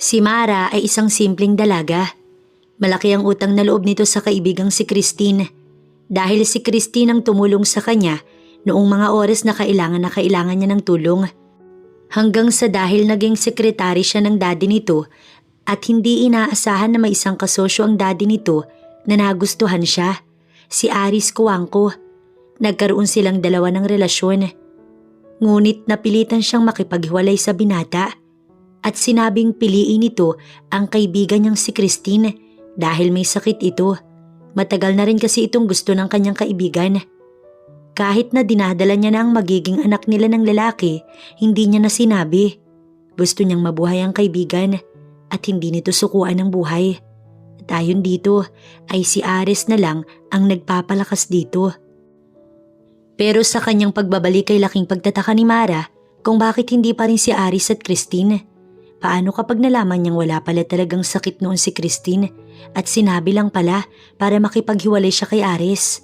Si Mara ay isang simpleng dalaga. Malaki ang utang na loob nito sa kaibigang si Christine dahil si Christine ang tumulong sa kanya noong mga oras na kailangan niya ng tulong. Hanggang sa dahil naging sekretary siya ng daddy nito at hindi inaasahan na may isang kasosyo ang daddy nito na nagustuhan siya, si Aris Cuangco. Nagkaroon silang dalawa ng relasyon. Ngunit napilitan siyang makipaghiwalay sa binata at sinabing piliin nito ang kaibigan niyang si Christine dahil may sakit ito. Matagal na rin kasi itong gusto ng kanyang kaibigan. Kahit na dinadala niya na ang magiging anak nila ng lalaki, hindi niya na sinabi. Gusto niyang mabuhay ang kaibigan at hindi nito sukuan ng buhay. At ayon dito ay si Aris na lang ang nagpapalakas dito. Pero sa kanyang pagbabalik ay laking pagtataka ni Mara kung bakit hindi pa rin si Aris at Christine. Paano kapag nalaman niyang wala pala talagang sakit noon si Christine at sinabi lang pala para makipaghiwalay siya kay Aris?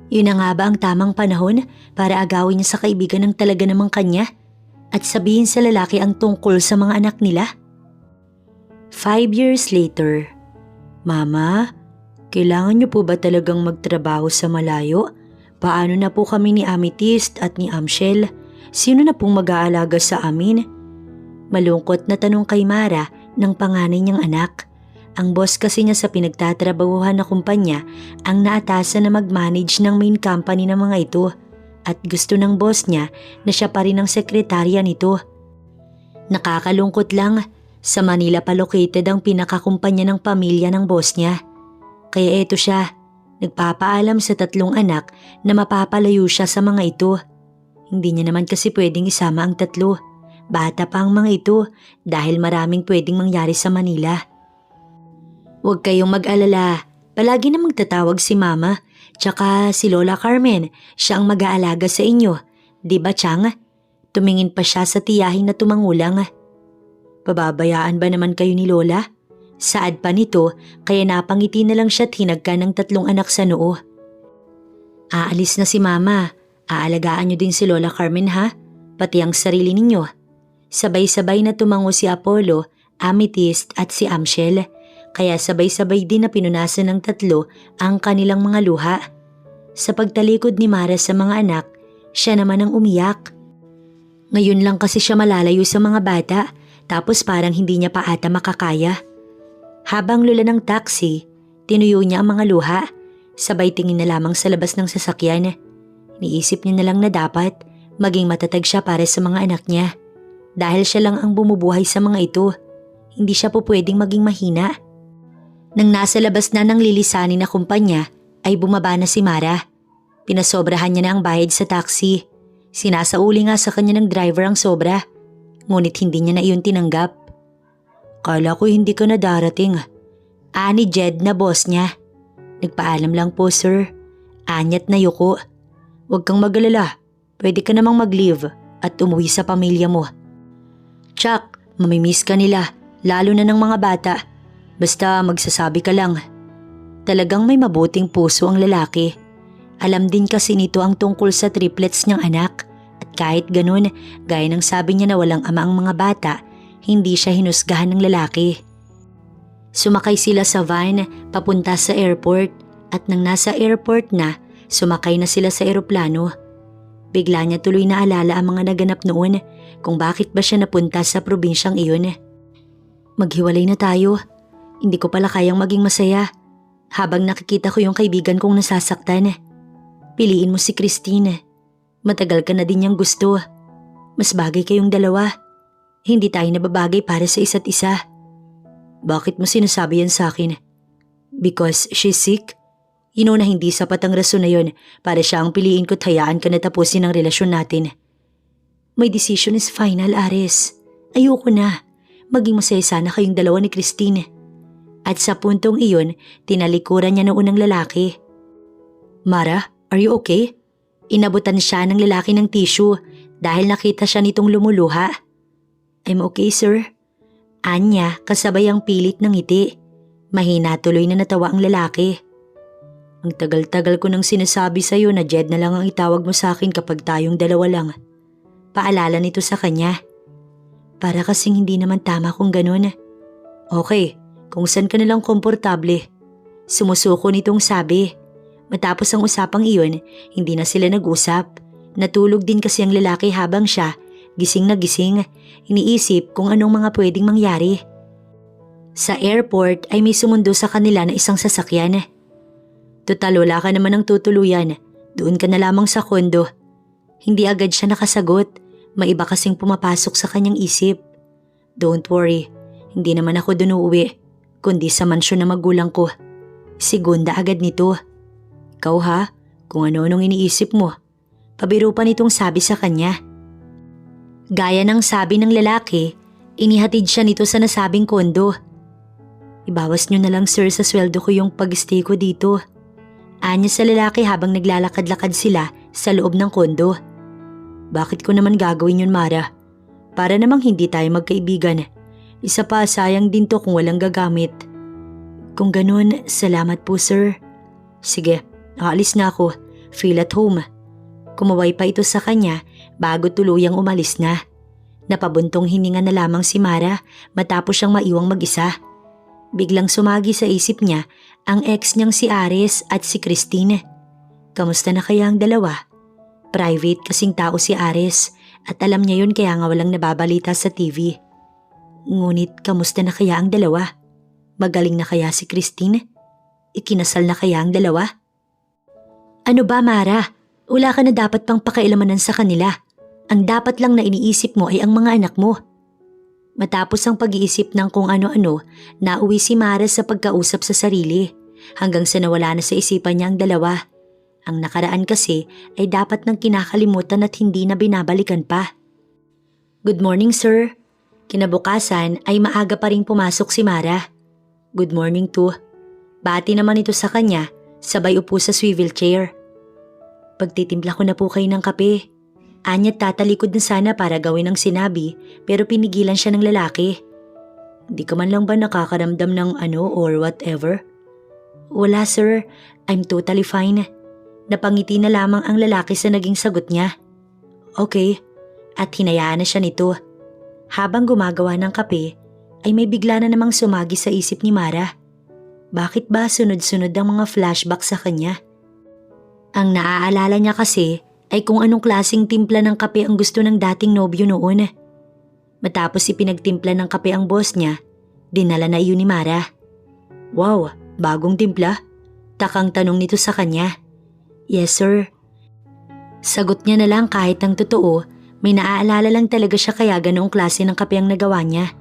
Yun na nga ba ang tamang panahon para agawin niya sa kaibigan ng talaga namang kanya at sabihin sa lalaki ang tungkol sa mga anak nila? 5 years later. Mama, kailangan niyo po ba talagang magtrabaho sa malayo? Paano na po kami ni Amethyst at ni Amshel? Sino na pong mag-aalaga sa amin? Malungkot na tanong kay Mara ng panganay niyang anak. Ang boss kasi niya sa pinagtatrabahuhan na kumpanya ang naatasan na mag-manage ng main company ng mga ito at gusto ng boss niya na siya pa rin ang sekretarya nito. Nakakalungkot lang, sa Manila pa located ang pinakakumpanya ng pamilya ng boss niya. Kaya eto siya, nagpapaalam sa 3 anak na mapapalayo siya sa mga ito. Hindi niya naman kasi pwedeng isama ang 3. Bata pa ang mga ito dahil maraming pwedeng mangyari sa Manila. Huwag kayong mag-alala, palagi na magtatawag si Mama, tsaka si Lola Carmen, siya ang mag-aalaga sa inyo. Di ba, Chang? Tumingin pa siya sa tiyahin na tumangulang. Pababayaan ba naman kayo ni Lola? Saad pa nito, kaya napangiti na lang siya at hinagka ng 3 anak sa noo. Aalis na si Mama, aalagaan niyo din si Lola Carmen ha, pati ang sarili ninyo. Sabay-sabay na tumango si Apollo, Amethyst at si Amshel. Kaya sabay-sabay din na pinunasan ng 3 ang kanilang mga luha. Sa pagtalikod ni Mara sa mga anak, siya naman ang umiyak. Ngayon lang kasi siya malalayo sa mga bata, tapos parang hindi niya pa ata makakaya. Habang lula ng taxi, tinuyo niya ang mga luha, sabay tingin na lamang sa labas ng sasakyan. Niisip niya na lang na dapat maging matatag siya para sa mga anak niya. Dahil siya lang ang bumubuhay sa mga ito, hindi siya po pwedeng maging mahina. Nang nasa labas na ng lilisanin na kumpanya, ay bumaba na si Mara. Pinasobrahan niya na ang bayad sa taxi. Sinasauli nga sa kanya ng driver ang sobra, ngunit hindi niya na iyon tinanggap. Kala ko hindi ka na darating. Ani Jed na boss niya. Nagpaalam lang po sir. Anyat na yuko. Huwag kang mag-alala. Pwede ka namang mag-leave at umuwi sa pamilya mo. Chuck, mamimiss ka nila, lalo na ng mga bata. Basta magsasabi ka lang. Talagang may mabuting puso ang lalaki. Alam din kasi nito ang tungkol sa triplets niyang anak. At kahit ganun, gaya ng sabi niya na walang ama ang mga bata, hindi siya hinusgahan ng lalaki. Sumakay sila sa van papunta sa airport at nang nasa airport na, sumakay na sila sa eroplano. Bigla niya tuloy na alala ang mga naganap noon kung bakit ba siya napunta sa probinsyang iyon. Maghiwalay na tayo. Hindi ko pala kayang maging masaya habang nakikita ko yung kaibigan kong nasasaktan. Piliin mo si Christine. Matagal ka na din niyang gusto. Mas bagay kayong dalawa. Hindi tayo nababagay para sa isa't isa. Bakit mo sinasabi yan sa akin? Because she's sick? Na hindi sapat ang rason na yun para siya ang piliin ko't hayaan ka na tapusin ang relasyon natin. My decision is final, Aris. Ayoko na. Maging masaya sana kayong dalawa ni Christine. At sa puntong iyon, tinalikuran niya noon ng lalaki. Mara, are you okay? Inabutan siya ng lalaki ng tissue dahil nakita siya nitong lumuluha. I'm okay, sir. Anya, kasabay ang pilit ng ngiti. Mahina tuloy na natawa ang lalaki. Ang tagal-tagal ko nang sinasabi sa'yo na Jed na lang ang itawag mo sa akin kapag tayong dalawa lang. Paalala nito sa kanya. Para kasing hindi naman tama kung ganun. Okay, kung saan ka nalang komportable. Sumusuko nitong sabi. Matapos ang usapang iyon, hindi na sila nag-usap. Natulog din kasi ang lalaki habang siya, gising na gising, iniisip kung anong mga pwedeng mangyari. Sa airport ay may sumundo sa kanila na isang sasakyan. Total wala ka naman ng tutuluyan, doon ka na lamang sa kondo. Hindi agad siya nakasagot, may iba kasing pumapasok sa kanyang isip. Don't worry, hindi naman ako doon uuwi, kundi sa mansyon na magulang ko. Segunda agad nito. Ikaw ha, kung ano-anong iniisip mo. Pabiro pa nitong sabi sa kanya. Gaya ng sabi ng lalaki, inihatid siya nito sa nasabing kondo. Ibawas nyo na lang sir sa sweldo ko yung pag-stay ko dito. Anya sa lalaki habang naglalakad-lakad sila sa loob ng kondo. Bakit ko naman gagawin yun, Mara? Para namang hindi tayo magkaibigan. Isa pa, sayang din to kung walang gagamit. Kung ganun, salamat po sir. Sige, aalis na ako. Feel at home. Kumaway pa ito sa kanya bago tuluyang umalis na. Napabuntong hininga na lamang si Mara matapos siyang maiwang mag-isa. Biglang sumagi sa isip niya ang ex niyang si Ares at si Christine. Kamusta na kaya ang dalawa? Private kasing tao si Ares at alam niya yun kaya nga walang nababalita sa TV. Ngunit kamusta na kaya ang dalawa? Magaling na kaya si Christine? Ikinasal na kaya ang dalawa? Ano ba Mara? Wala ka na dapat pang pakialamanan sa kanila. Ang dapat lang na iniisip mo ay ang mga anak mo. Matapos ang pag-iisip ng kung ano-ano, nauwi si Mara sa pagkausap sa sarili hanggang sa nawala na sa isipan niya ang dalawa. Ang nakaraan kasi ay dapat nang kinakalimutan at hindi na binabalikan pa. Good morning sir. Kinabukasan ay maaga pa ring pumasok si Mara. Good morning too. Bati naman ito sa kanya, sabay upo sa swivel chair. Pagtitimpla ko na po kayo ng kape. Anya't tatalikod na sana para gawin ang sinabi pero pinigilan siya ng lalaki. Hindi ka man lang ba nakakaramdam ng ano or whatever? Wala sir, I'm totally fine. Napangiti na lamang ang lalaki sa naging sagot niya. Okay, at hinayaan na siya nito. Habang gumagawa ng kape ay may bigla na namang sumagi sa isip ni Mara. Bakit ba sunod-sunod ang mga flashback sa kanya? Ang naaalala niya kasi ay kung anong klaseng timpla ng kape ang gusto ng dating nobyo noon. Matapos ipinagtimpla ng kape ang boss niya, dinala na iyon ni Mara. Wow, bagong timpla? Takang tanong nito sa kanya. Yes sir. Sagot niya na lang kahit ang totoo, may naaalala lang talaga siya kaya ganoong klase ng kape ang nagawa niya.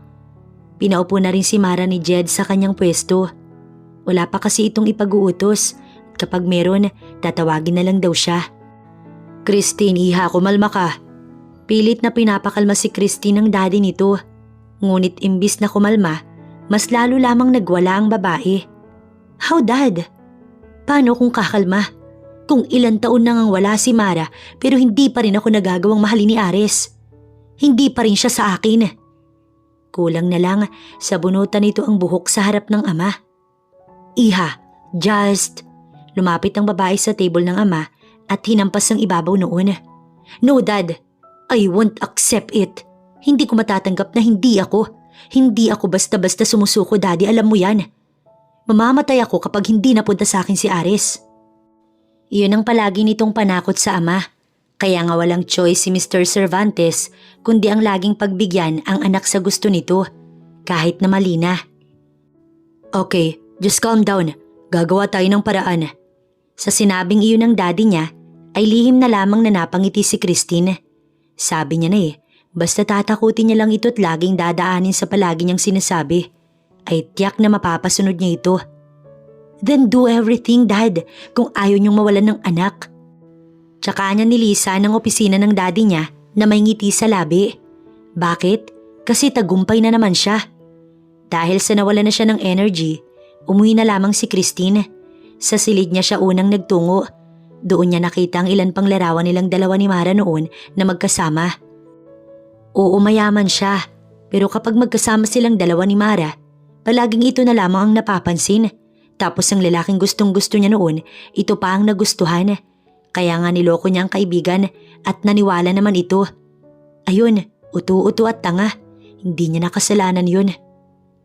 Pinaupo na rin si Mara ni Jed sa kanyang pwesto. Wala pa kasi itong ipag-uutos. Kapag meron, tatawagin na lang daw siya. Christine, iha, kumalma ka. Pilit na pinapakalma si Christine ng daddy nito. Ngunit imbis na kumalma, mas lalo lamang nagwala ang babae. How dad? Paano kung kakalma? Kung ilang taon nang ang wala si Mara pero hindi pa rin ako nagagawang mahalin ni Ares. Hindi pa rin siya sa akin. Kulang na lang sa bunutan nito ang buhok sa harap ng ama. Iha, just... Lumapit ang babae sa table ng ama at hinampas ang ibabaw noon. No dad, I won't accept it. Hindi ko matatanggap na hindi ako. Hindi ako basta-basta sumusuko daddy, alam mo yan. Mamamatay ako kapag hindi napunta sa akin si Ares. Iyon ang palagi nitong panakot sa ama. Kaya nga walang choice si Mr. Cervantes kundi ang laging pagbigyan ang anak sa gusto nito kahit na mali na. Okay, just calm down. Gagawa tayo ng paraan. Sa sinabing iyon ng daddy niya, ay lihim na lamang na napangiti si Christine. Sabi niya na basta tatakutin niya lang ito at laging dadaanin sa palagi niyang sinasabi, ay tiyak na mapapasunod niya ito. Then do everything dad kung ayaw niyong mawalan ng anak. Tsaka niya nilisan ng opisina ng daddy niya na may ngiti sa labi. Bakit? Kasi tagumpay na naman siya. Dahil sa nawala na siya ng energy, umuwi na lamang si Christine. Sa silid niya siya unang nagtungo. Doon niya nakita ang ilan pang larawan nilang dalawa ni Mara noon na magkasama. Oo, mayaman siya. Pero kapag magkasama silang dalawa ni Mara, palaging ito na lamang ang napapansin. Tapos ang lalaking gustong-gusto niya noon, ito pa ang nagustuhan. Kaya nga niloko niya ang kaibigan at naniwala naman ito. Ayun, utu-utu at tanga. Hindi niya nakasalanan yun.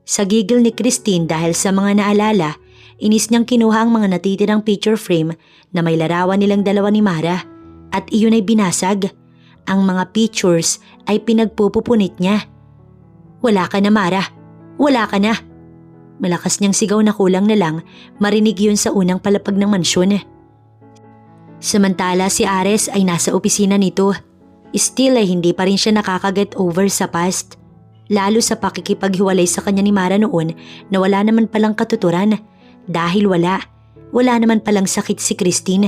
Sa gigil ni Christine dahil sa mga naalala, inis niyang kinuha ang mga natitirang picture frame na may larawan nilang dalawa ni Mara at iyon ay binasag. Ang mga pictures ay pinagpupupunit niya. Wala ka na, Mara. Wala ka na. Malakas niyang sigaw na kulang na lang marinig yun sa unang palapag ng mansyon. Samantala si Ares ay nasa opisina nito. Still ay hindi pa rin siya nakakaget over sa past. Lalo sa pakikipaghiwalay sa kanya ni Mara noon na wala naman palang katuturan. Dahil wala naman palang sakit si Christine.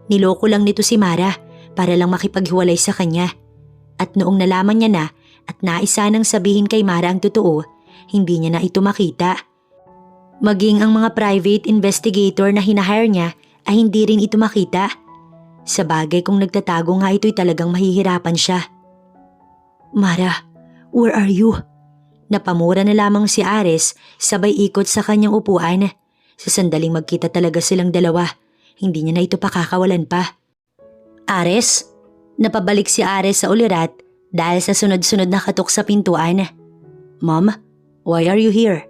Niloko lang nito si Mara para lang makipaghiwalay sa kanya. At noong nalaman niya na at naisa nang sabihin kay Mara ang totoo, hindi niya na ito makita. Maging ang mga private investigator na hinahire niya ay hindi rin ito makita. Sa bagay kung nagtatago nga ito'y talagang mahihirapan siya. Mara, where are you? Napamura na lamang si Ares sabay ikot sa kanyang upuan. Sa sandaling magkita talaga silang dalawa, hindi niya na ito pakakawalan pa. Ares? Napabalik si Ares sa ulirat dahil sa sunod-sunod na katok sa pintuan. Mom, why are you here?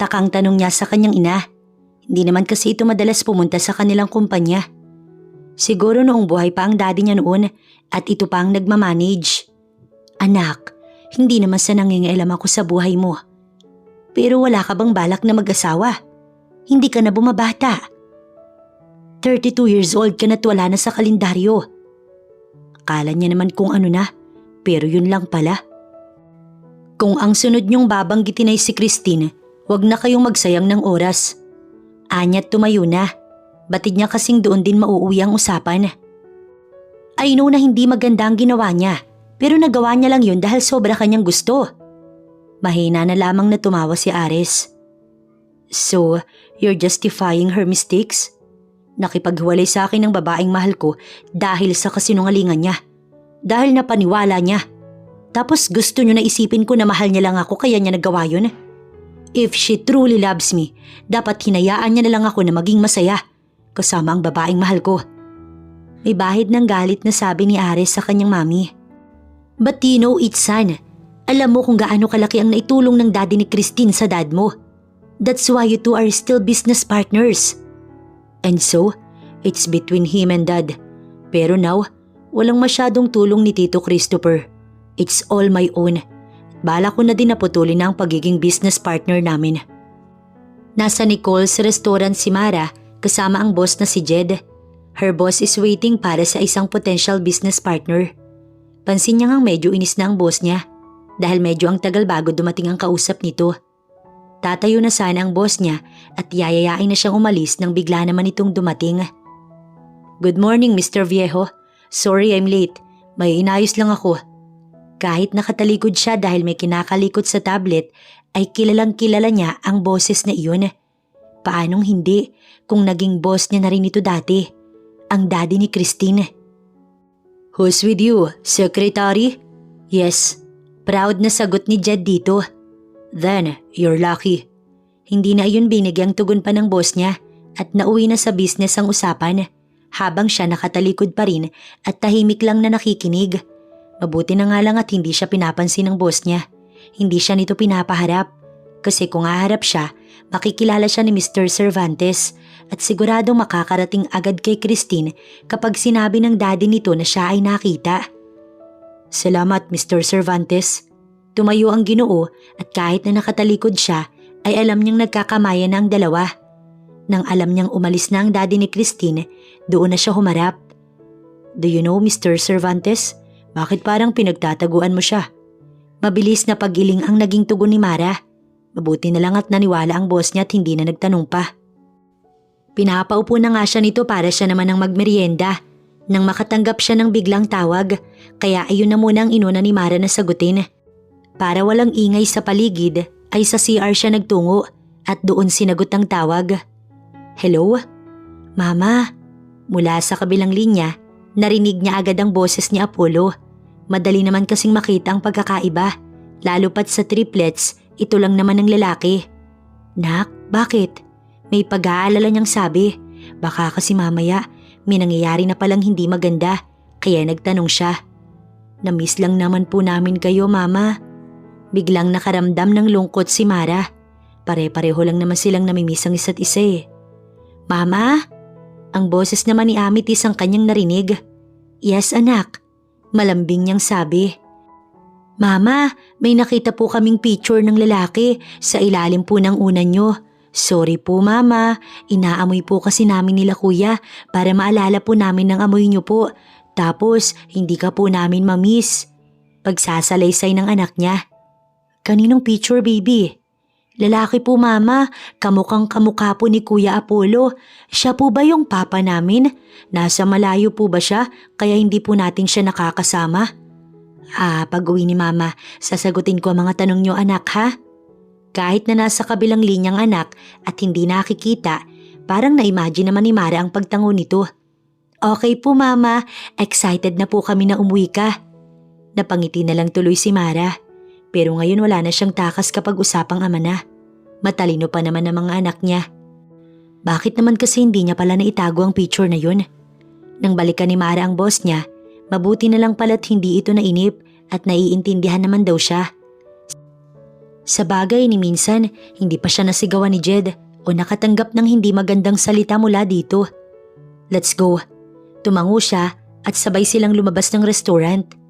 Takang tanong niya sa kanyang ina. Hindi naman kasi ito madalas pumunta sa kanilang kumpanya. Siguro noong buhay pa ang daddy niya noon at ito pa ang nagmamanage. Anak, hindi naman sa nangingailam ako sa buhay mo. Pero wala ka bang balak na mag-asawa? Hindi ka na bumabata. 32 years old ka na't wala na sa kalendaryo. Akala niya naman kung ano na, pero yun lang pala. Kung ang sunod niyong babanggitin ay si Christine, huwag na kayong magsayang ng oras. Anya't tumayo na. Batid niya kasing doon din mauuwi ang usapan. I know na hindi maganda ang ginawa niya, pero nagawa niya lang yun dahil sobra kanyang gusto. Mahina na lamang na tumawa si Ares. So, you're justifying her mistakes? Nakipaghiwalay sa akin ng babaeng mahal ko dahil sa kasinungalingan niya. Dahil napaniwala niya. Tapos gusto niyo na isipin ko na mahal niya lang ako kaya niya nagawa yun? If she truly loves me, dapat hinayaan niya na lang ako na maging masaya. Kasama ang babaeng mahal ko. May bahid ng galit na sabi ni Ares sa kanyang mami. But you know it, son. Alam mo kung gaano kalaki ang naitulong ng daddy ni Christine sa dad mo. That's why you two are still business partners. And so, it's between him and dad. Pero now, walang masyadong tulong ni Tito Christopher. It's all my own. Bala ko na din naputulin na ang pagiging business partner namin. Nasa Nicole's restaurant si Mara kasama ang boss na si Jed. Her boss is waiting para sa isang potential business partner. Pansin niya ngang medyo inis na ang boss niya dahil medyo ang tagal bago dumating ang kausap nito. Tatayo na sana ang boss niya at yayayain na siyang umalis nang bigla naman itong dumating. Good morning, Mr. Viejo. Sorry I'm late. May inayos lang ako. Kahit nakatalikod siya dahil may kinakalikod sa tablet, ay kilalang kilala niya ang boses na iyon. Paanong hindi kung naging boss niya na rin ito dati, ang daddy ni Christine. Who's with you, secretary? Yes, proud na sagot ni Jed dito. Then, you're lucky. Hindi na iyon binigyang tugon pa ng boss niya at nauwi na sa business ang usapan habang siya nakatalikod pa rin at tahimik lang na nakikinig. Mabuti na nga lang at hindi siya pinapansin ng boss niya. Hindi siya nito pinapaharap. Kasi kung haharap siya, makikilala siya ni Mr. Cervantes at sigurado makakarating agad kay Christine kapag sinabi ng daddy nito na siya ay nakita. Salamat, Mr. Cervantes. Tumayo ang Ginoo at kahit na nakatalikod siya, ay alam niyang nagkakamayan na ang dalawa. Nang alam niyang umalis na ang daddy ni Christine, doon na siya humarap. Do you know, Mr. Cervantes? Bakit parang pinagtataguan mo siya? Mabilis na paggiling ang naging tugon ni Mara. Mabuti na lang at naniwala ang boss niya at hindi na nagtanong pa. Pinapaupo na nga siya nito para siya naman ang magmerienda. Nang makatanggap siya ng biglang tawag, kaya ayun na muna ang inuna ni Mara na sagutin. Para walang ingay sa paligid, ay sa CR siya nagtungo at doon sinagot ang tawag. Hello? Mama? Mula sa kabilang linya, narinig niya agad ang boses ni Apollo. Madali naman kasing makita ang pagkakaiba, lalo pat sa triplets. Ito lang naman ang lalaki. Nak, bakit? May pag-aalala niyang sabi. Baka kasi mamaya may nangyayari na palang hindi maganda, kaya nagtanong siya. Namiss lang naman po namin kayo, Mama. Biglang nakaramdam ng lungkot si Mara. Pare-pareho lang naman silang namimiss ang isa't isa eh. Mama? Ang boses naman ni Amethyst ang kanyang narinig. Yes anak, malambing niyang sabi. Mama, may nakita po kaming picture ng lalaki sa ilalim po ng unan niyo. Sorry po mama, inaamoy po kasi namin nila kuya para maalala po namin ng amoy niyo po. Tapos hindi ka po namin mamiss. Pagsasalaysay ng anak niya. Kaninong picture baby? Lalaki po mama, kamukhang kamukha po ni Kuya Apollo. Siya po ba yung papa namin? Nasa malayo po ba siya kaya hindi po natin siya nakakasama? Pag-uwi ni mama, sasagutin ko ang mga tanong niyo anak ha? Kahit na nasa kabilang linyang anak at hindi nakikita, parang na-imagine naman ni Mara ang pagtango nito. Okay po mama, excited na po kami na umuwi ka. Napangiti na lang tuloy si Mara. Pero ngayon wala na siyang takas kapag usapang ama na. Matalino pa naman ang mga anak niya. Bakit naman kasi hindi niya pala naitago ang picture na yun? Nang balikan ni Mara ang boss niya, mabuti na lang pala't hindi ito nainip at naiintindihan naman daw siya. Sa bagay ni minsan, hindi pa siya nasigawan ni Jed o nakatanggap ng hindi magandang salita mula dito. Let's go. Tumango siya at sabay silang lumabas ng restaurant.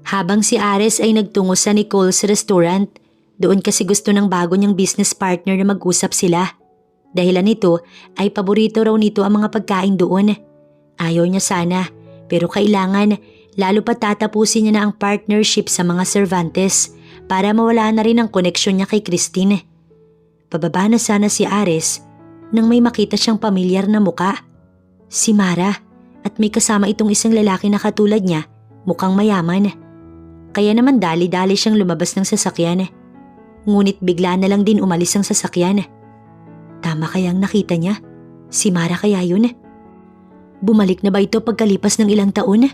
Habang si Ares ay nagtungo sa Nicole's restaurant, doon kasi gusto ng bago niyang business partner na mag-usap sila. Dahilan nito ay paborito raw nito ang mga pagkain doon. Ayaw niya sana, pero kailangan lalo pa tatapusin niya na ang partnership sa mga Cervantes para mawala na rin ang koneksyon niya kay Christine. Pababa na sana si Ares nang may makita siyang pamilyar na muka. Si Mara at may kasama itong isang lalaki na katulad niya, mukhang mayaman. Kaya naman dali-dali siyang lumabas ng sasakyan. Ngunit bigla na lang din umalis ang sasakyan. Tama kayang nakita niya? Si Mara kaya yun? Bumalik na ba ito pagkalipas ng ilang taon?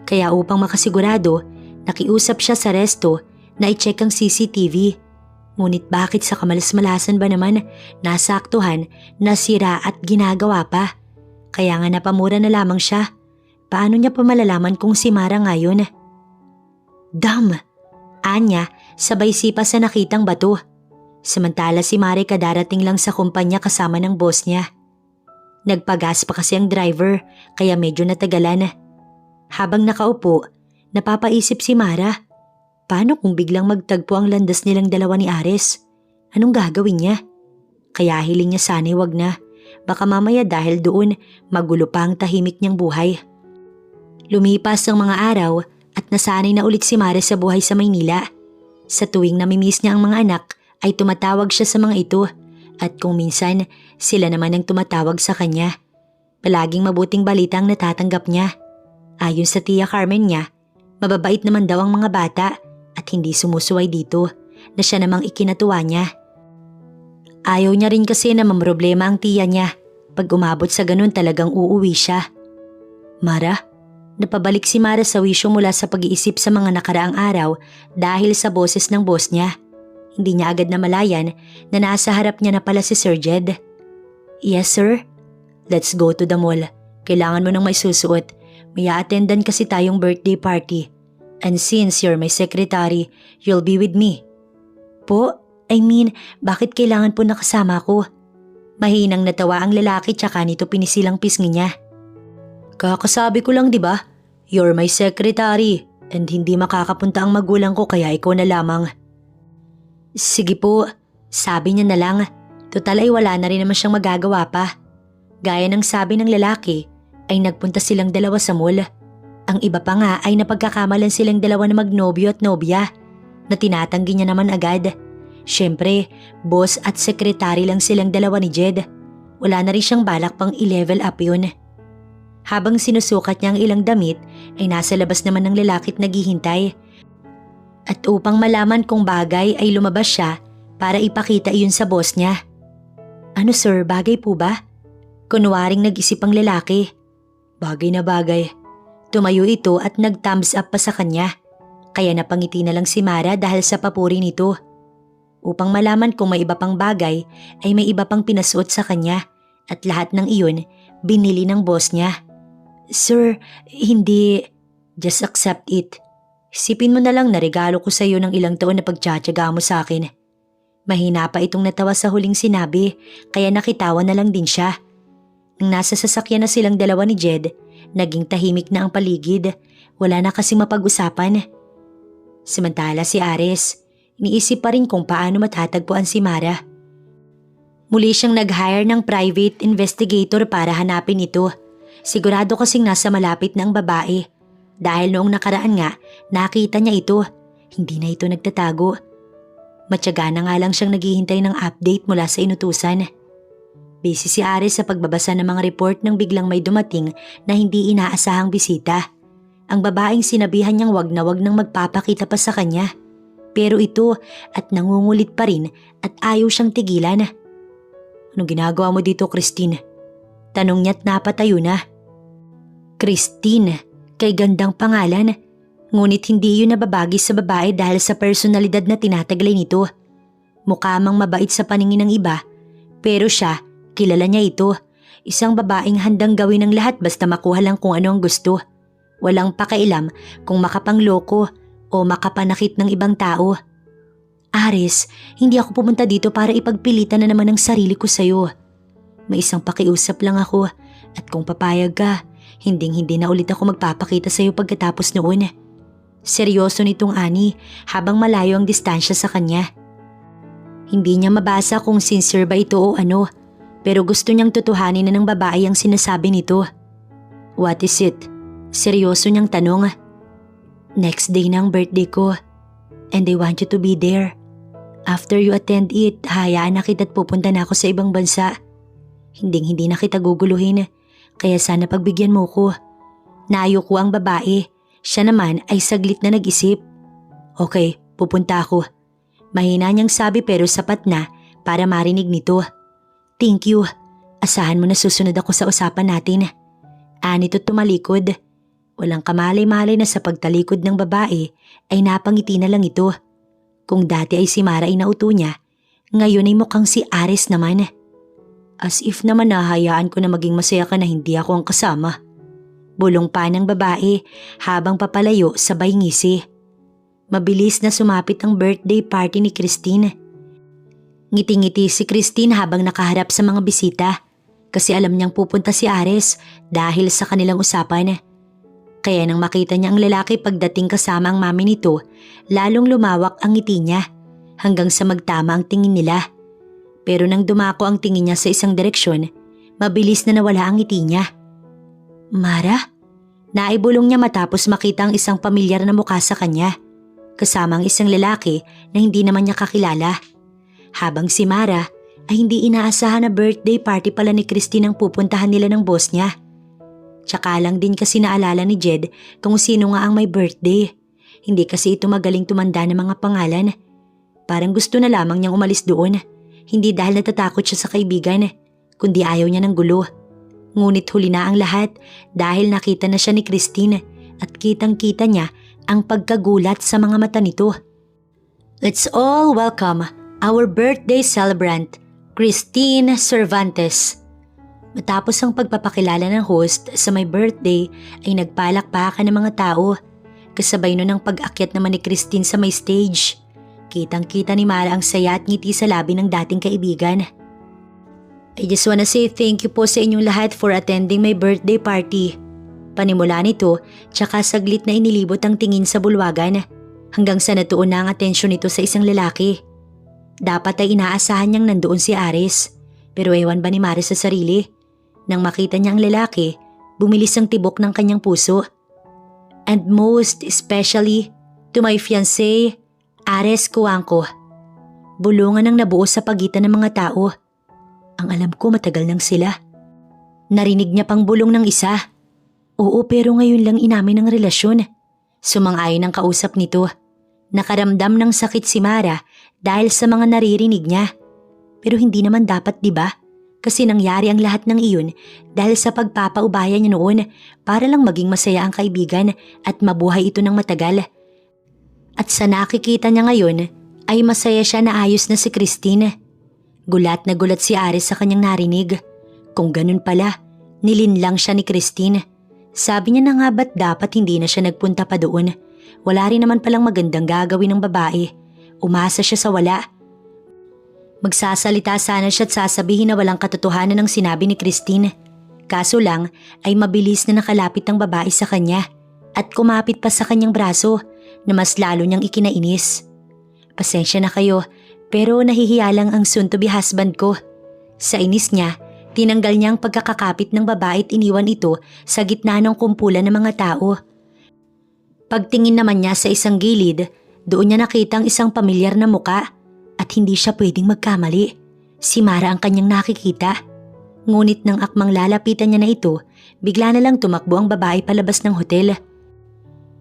Kaya upang makasigurado, nakiusap siya sa resto na i-check ang CCTV. Ngunit bakit sa kamalas-malasan ba naman nasaktuhan, nasira at ginagawa pa? Kaya nga napamura na lamang siya. Paano niya pa malalaman kung si Mara nga yun? Damn! Anya, sabay sipa sa nakitang bato. Samantala si Mare kadarating lang sa kumpanya kasama ng boss niya. Nagpagas pa kasi ang driver kaya medyo natagalan. Habang nakaupo, napapaisip si Mara. Paano kung biglang magtagpo ang landas nilang dalawa ni Ares? Anong gagawin niya? Kaya hiling niya sana'y wag na. Baka mamaya dahil doon magulo pa ang tahimik niyang buhay. Lumipas ang mga araw at nasanay na ulit si Mare sa buhay sa Maynila. Sa tuwing namimiss niya ang mga anak ay tumatawag siya sa mga ito at kung minsan sila naman ang tumatawag sa kanya. Palaging mabuting balita ang natatanggap niya. Ayon sa tiya Carmen niya, mababait naman daw ang mga bata at hindi sumusuway dito na siya namang ikinatuwa niya. Ayaw niya rin kasi na mamroblema ang tiya niya. Pag umabot sa ganun talagang uuwi siya. Mara? Napabalik si Mara sa wisyo mula sa pag-iisip sa mga nakaraang araw dahil sa boses ng boss niya. Hindi niya agad namalayan na nasa harap niya na pala si Sir Jed. Yes sir? Let's go to the mall. Kailangan mo nang may susuot. May attendan kasi tayong birthday party. And since you're my secretary, you'll be with me. Po? Bakit kailangan po nakasama ko? Mahinang natawa ang lalaki tsaka nito pinisilang pisngi niya. Kakasabi ko lang 'di ba? You're my secretary and hindi makakapunta ang magulang ko kaya ikaw na lamang. Sige po, sabi niya na lang. Total ay wala na rin naman siyang magagawa pa. Gaya ng sabi ng lalaki ay nagpunta silang dalawa sa mall. Ang iba pa nga ay napagkakamalan silang dalawa na magnobyo at nobya na tinatanggi niya naman agad. Siyempre, boss at sekretary lang silang dalawa ni Jed. Wala na rin siyang balak pang i-level up yun. Habang sinusukat niya ang ilang damit ay nasa labas naman ng lalaki't naghihintay. At upang malaman kung bagay ay lumabas siya para ipakita iyon sa boss niya. Ano sir, bagay po ba? Kunwaring nag-isip ang lalaki. Bagay na bagay. Tumayo ito at nag-thumbs up pa sa kanya. Kaya napangiti na lang si Mara dahil sa papuri nito. Upang malaman kung may iba pang bagay ay may iba pang pinasuot sa kanya at lahat ng iyon binili ng boss niya. Sir, hindi. Just accept it. Isipin mo na lang na regalo ko sa iyo ng ilang taon na pagtsatsaga mo sa akin. Mahina pa itong natawa sa huling sinabi, kaya nakitawa na lang din siya. Nang nasa sasakyan na silang dalawa ni Jed, naging tahimik na ang paligid. Wala na kasing mapag-usapan. Samantala si Ares, iniisip pa rin kung paano matatagpuan si Mara. Muli siyang nag-hire ng private investigator para hanapin ito. Sigurado kasing nasa malapit na ang babae. Dahil noong nakaraan nga, nakita niya ito. Hindi na ito nagtatago. Matyaga na nga lang siyang naghihintay ng update mula sa inutusan. Busy si Ares sa pagbabasa ng mga report nang biglang may dumating na hindi inaasahang bisita. Ang babaeng sinabihan niyang wag nang magpapakita pa sa kanya. Pero ito at nangungulit pa rin at ayaw siyang tigilan. Anong ginagawa mo dito, Christine? Tanong niya't napatayo na. Christine, kay gandang pangalan. Ngunit hindi yun nababagi sa babae dahil sa personalidad na tinataglay nito. Mukha mang mabait sa paningin ng iba, pero siya, kilala niya ito. Isang babaeng handang gawin ang lahat basta makuha lang kung ano ang gusto. Walang pakialam kung makapangloko o makapanakit ng ibang tao. Ares, hindi ako pumunta dito para ipagpilitan na naman ang sarili ko sa'yo. May isang pakiusap lang ako at kung papayag ka, hinding-hindi na ulit ako magpapakita sa'yo pagkatapos noon. Seryoso nitong ani habang malayo ang distansya sa kanya. Hindi niya mabasa kung sincere ba ito o ano, pero gusto niyang tutuhanin na ng babae ang sinasabi nito. What is it? Seryoso niyang tanong. Next day na ang birthday ko and I want you to be there. After you attend it, hayaan na kita't pupunta na ako sa ibang bansa. Hinding-hindi na kita guguluhin, kaya sana pagbigyan mo ko. Naayoko ang babae, siya naman ay saglit na nag-isip. Okay, pupunta ako. Mahina niyang sabi pero sapat na para marinig nito. Thank you, asahan mo na susunod ako sa usapan natin. Anito't tumalikod. Walang kamalay-malay na sa pagtalikod ng babae ay napangiti na lang ito. Kung dati ay si Mara ay nauto niya, ngayon ay mukhang si Ares naman. As if naman nahayaan ko na maging masaya ka na hindi ako ang kasama. Bulong pa ng babae habang papalayo sabay ngisi. Mabilis na sumapit ang birthday party ni Christine. Ngiti-ngiti si Christine habang nakaharap sa mga bisita kasi alam niyang pupunta si Ares dahil sa kanilang usapan. Kaya nang makita niya ang lalaki pagdating kasama ang mami nito, lalong lumawak ang ngiti niya hanggang sa magtama ang tingin nila. Pero nang dumako ang tingin niya sa isang direksyon, mabilis na nawala ang ngiti niya. Mara? Naibulong niya matapos makita ang isang pamilyar na mukha sa kanya, kasama ang isang lalaki na hindi naman niya kakilala. Habang si Mara ay hindi inaasahan na birthday party pala ni Christine ang pupuntahan nila ng boss niya. Tsaka lang din kasi naalala ni Jed kung sino nga ang may birthday. Hindi kasi ito magaling tumanda ng mga pangalan. Parang gusto na lamang niyang umalis doon. Hindi dahil natatakot siya sa kaibigan, kundi ayaw niya ng gulo. Ngunit huli na ang lahat dahil nakita na siya ni Christine at kitang-kita niya ang pagkagulat sa mga mata nito. Let's all welcome our birthday celebrant, Christine Cervantes. Matapos ang pagpapakilala ng host sa may birthday ay nagpalakpakan ng mga tao. Kasabay nun ang pag-akyat naman ni Christine sa may stage. Kitang-kita ni Mara ang saya at ngiti sa labi ng dating kaibigan. I just wanna say thank you po sa inyong lahat for attending my birthday party. Panimula nito, tsaka saglit na inilibot ang tingin sa bulwagan hanggang sa natuon na ang atensyon nito sa isang lalaki. Dapat ay inaasahan niyang nandoon si Ares, pero ewan ba ni Mara sa sarili? Nang makita niya ang lalaki, bumilis ang tibok ng kanyang puso. And most especially to my fiancé, Ares Cuangco. Bulungan ang nabuo sa pagitan ng mga tao. Ang alam ko matagal nang sila. Narinig niya pang bulong ng isa. Oo, pero ngayon lang inamin ang relasyon. Sumang-ayon ang kausap nito. Nakaramdam ng sakit si Mara dahil sa mga naririnig niya. Pero hindi naman dapat, 'di ba? Kasi nangyari ang lahat ng iyon dahil sa pagpapaubaya niya noon para lang maging masaya ang kaibigan at mabuhay ito ng matagal. At sa nakikita niya ngayon ay masaya siya na ayos na si Christine. Gulat na gulat si Ares sa kanyang narinig. Kung ganun pala, nilinlang siya ni Christine. Sabi niya na nga ba't dapat hindi na siya nagpunta pa doon. wala rin naman palang magandang gagawin ng babae. Umasa siya sa wala. Magsasalita sana siya at sasabihin na walang katotohanan ng sinabi ni Christine. Kaso lang ay mabilis na nakalapit ang babae sa kanya at kumapit pa sa kanyang braso na mas lalo niyang ikinainis. Pasensya na kayo pero nahihiya lang ang soon-to-be husband ko. Sa inis niya, tinanggal niya ang pagkakakapit ng babae at iniwan ito sa gitna ng kumpulan ng mga tao. Pagtingin naman niya sa isang gilid, doon niya nakita ang isang pamilyar na muka at hindi siya pwedeng magkamali. Si Mara ang kanyang nakikita. Ngunit nang akmang lalapitan niya na ito, bigla na lang tumakbo ang babae palabas ng hotel.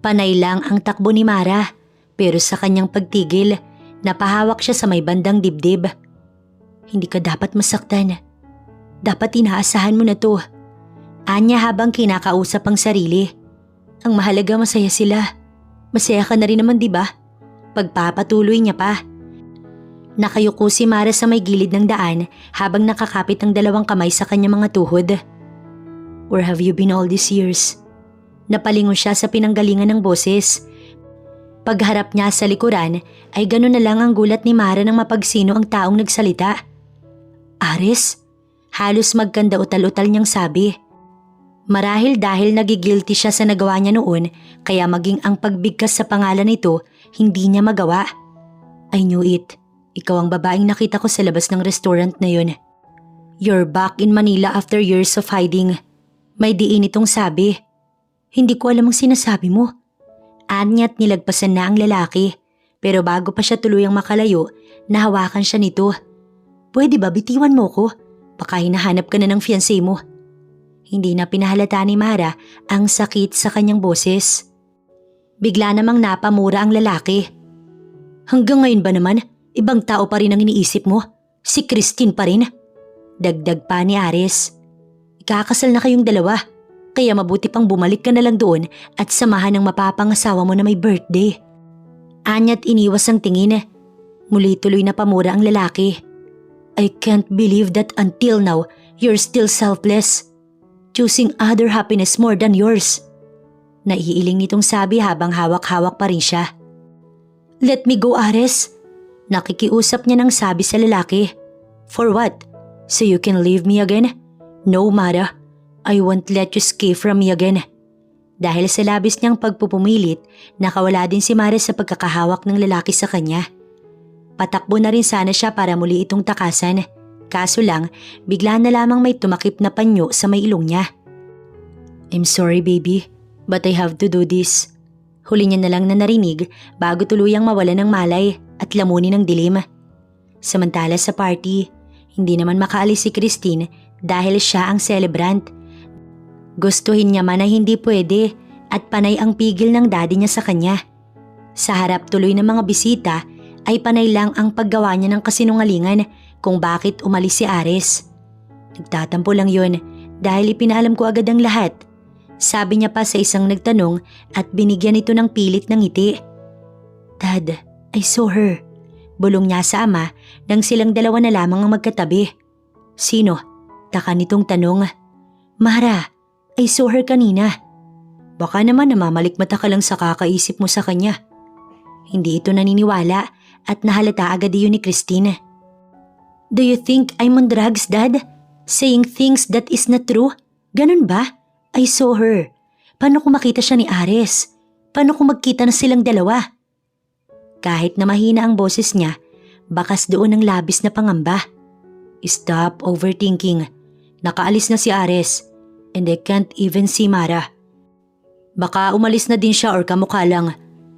Panay lang ang takbo ni Mara, pero sa kanyang pagtigil, napahawak siya sa may bandang dibdib. Hindi ka dapat masaktan. Dapat inaasahan mo na to. Anya habang kinakausap ang sarili. Ang mahalaga masaya sila. Masaya ka na rin naman, di ba? Pagpapatuloy niya pa. Nakayuko si Mara sa may gilid ng daan habang nakakapit ang dalawang kamay sa kanyang mga tuhod. Where have you been all these years? Napalingon siya sa pinanggalingan ng boses. Pagharap niya sa likuran ay gano'n na lang ang gulat ni Mara nang mapagsino ang taong nagsalita. Ares? Halos magkanda utal-utal niyang sabi. Marahil dahil nagigilty siya sa nagawa niya noon kaya maging ang pagbigkas sa pangalan nito hindi niya magawa. I knew it. Ikaw ang babaeng nakita ko sa labas ng restaurant na yun. You're back in Manila after years of hiding. May diin itong sabi. Hindi ko alam ang sinasabi mo. Anya't nilagpasan na ang lalaki. Pero bago pa siya tuluyang makalayo, nahawakan siya nito. Pwede ba bitiwan mo ko? Baka hinahanap ka na ng fiancé mo. Hindi na pinahalata ni Mara ang sakit sa kanyang boses. Bigla namang napamura ang lalaki. Hanggang ngayon ba naman, ibang tao pa rin ang iniisip mo? Si Christine pa rin? Dagdag pa ni Ares. Ikakasal na kayong dalawa, kaya mabuti pang bumalik ka na lang doon at samahan ng mapapangasawa mo na may birthday. Anya't iniwas ang tingin. Muli tuloy na pamura ang lalaki. I can't believe that until now, you're still selfless. Choosing other happiness more than yours. Naiiling nitong sabi habang hawak-hawak pa rin siya. Let me go, Ares. Nakikiusap niya ng sabi sa lalaki. For what? So you can leave me again? No, Mara. I won't let you escape from me again. Dahil sa labis niyang pagpupumilit, nakawala din si Mara sa pagkakahawak ng lalaki sa kanya. Patakbo na rin sana siya para muli itong takasan. Kaso lang, bigla na lamang may tumakip na panyo sa may ilong niya. I'm sorry baby, but I have to do this. Huli niya na lang na narinig bago tuluyang mawala ng malay at lamunin ng dilim. Samantala sa party, hindi naman makaalis si Christine dahil siya ang celebrant. Gustuhin niya man na hindi pwede at panay ang pigil ng daddy niya sa kanya. Sa harap tuloy ng mga bisita ay panay lang ang paggawa niya ng kasinungalingan kung bakit umalis si Ares. Nagtatampo lang yun dahil ipinaalam ko agad ang lahat. Sabi niya pa sa isang nagtanong at binigyan ito ng pilit ng ngiti. Dad, I saw her. Bulong niya sa ama nang silang dalawa na lamang ang magkatabi. Sino? Taka nitong tanong. Mara, I saw her kanina. Baka naman namamalikmata ka lang sa kakaisip mo sa kanya. Hindi ito naniniwala at nahalata agad iyon ni Christine. Do you think I'm on drugs, Dad? Saying things that is not true? Ganun ba? I saw her. Paano kung makita siya ni Ares? Paano kung magkita na silang dalawa? Kahit na mahina ang boses niya, bakas doon ang labis na pangamba. Stop overthinking. Nakaalis na si Ares and I can't even see Mara. Baka umalis na din siya or kamukha lang.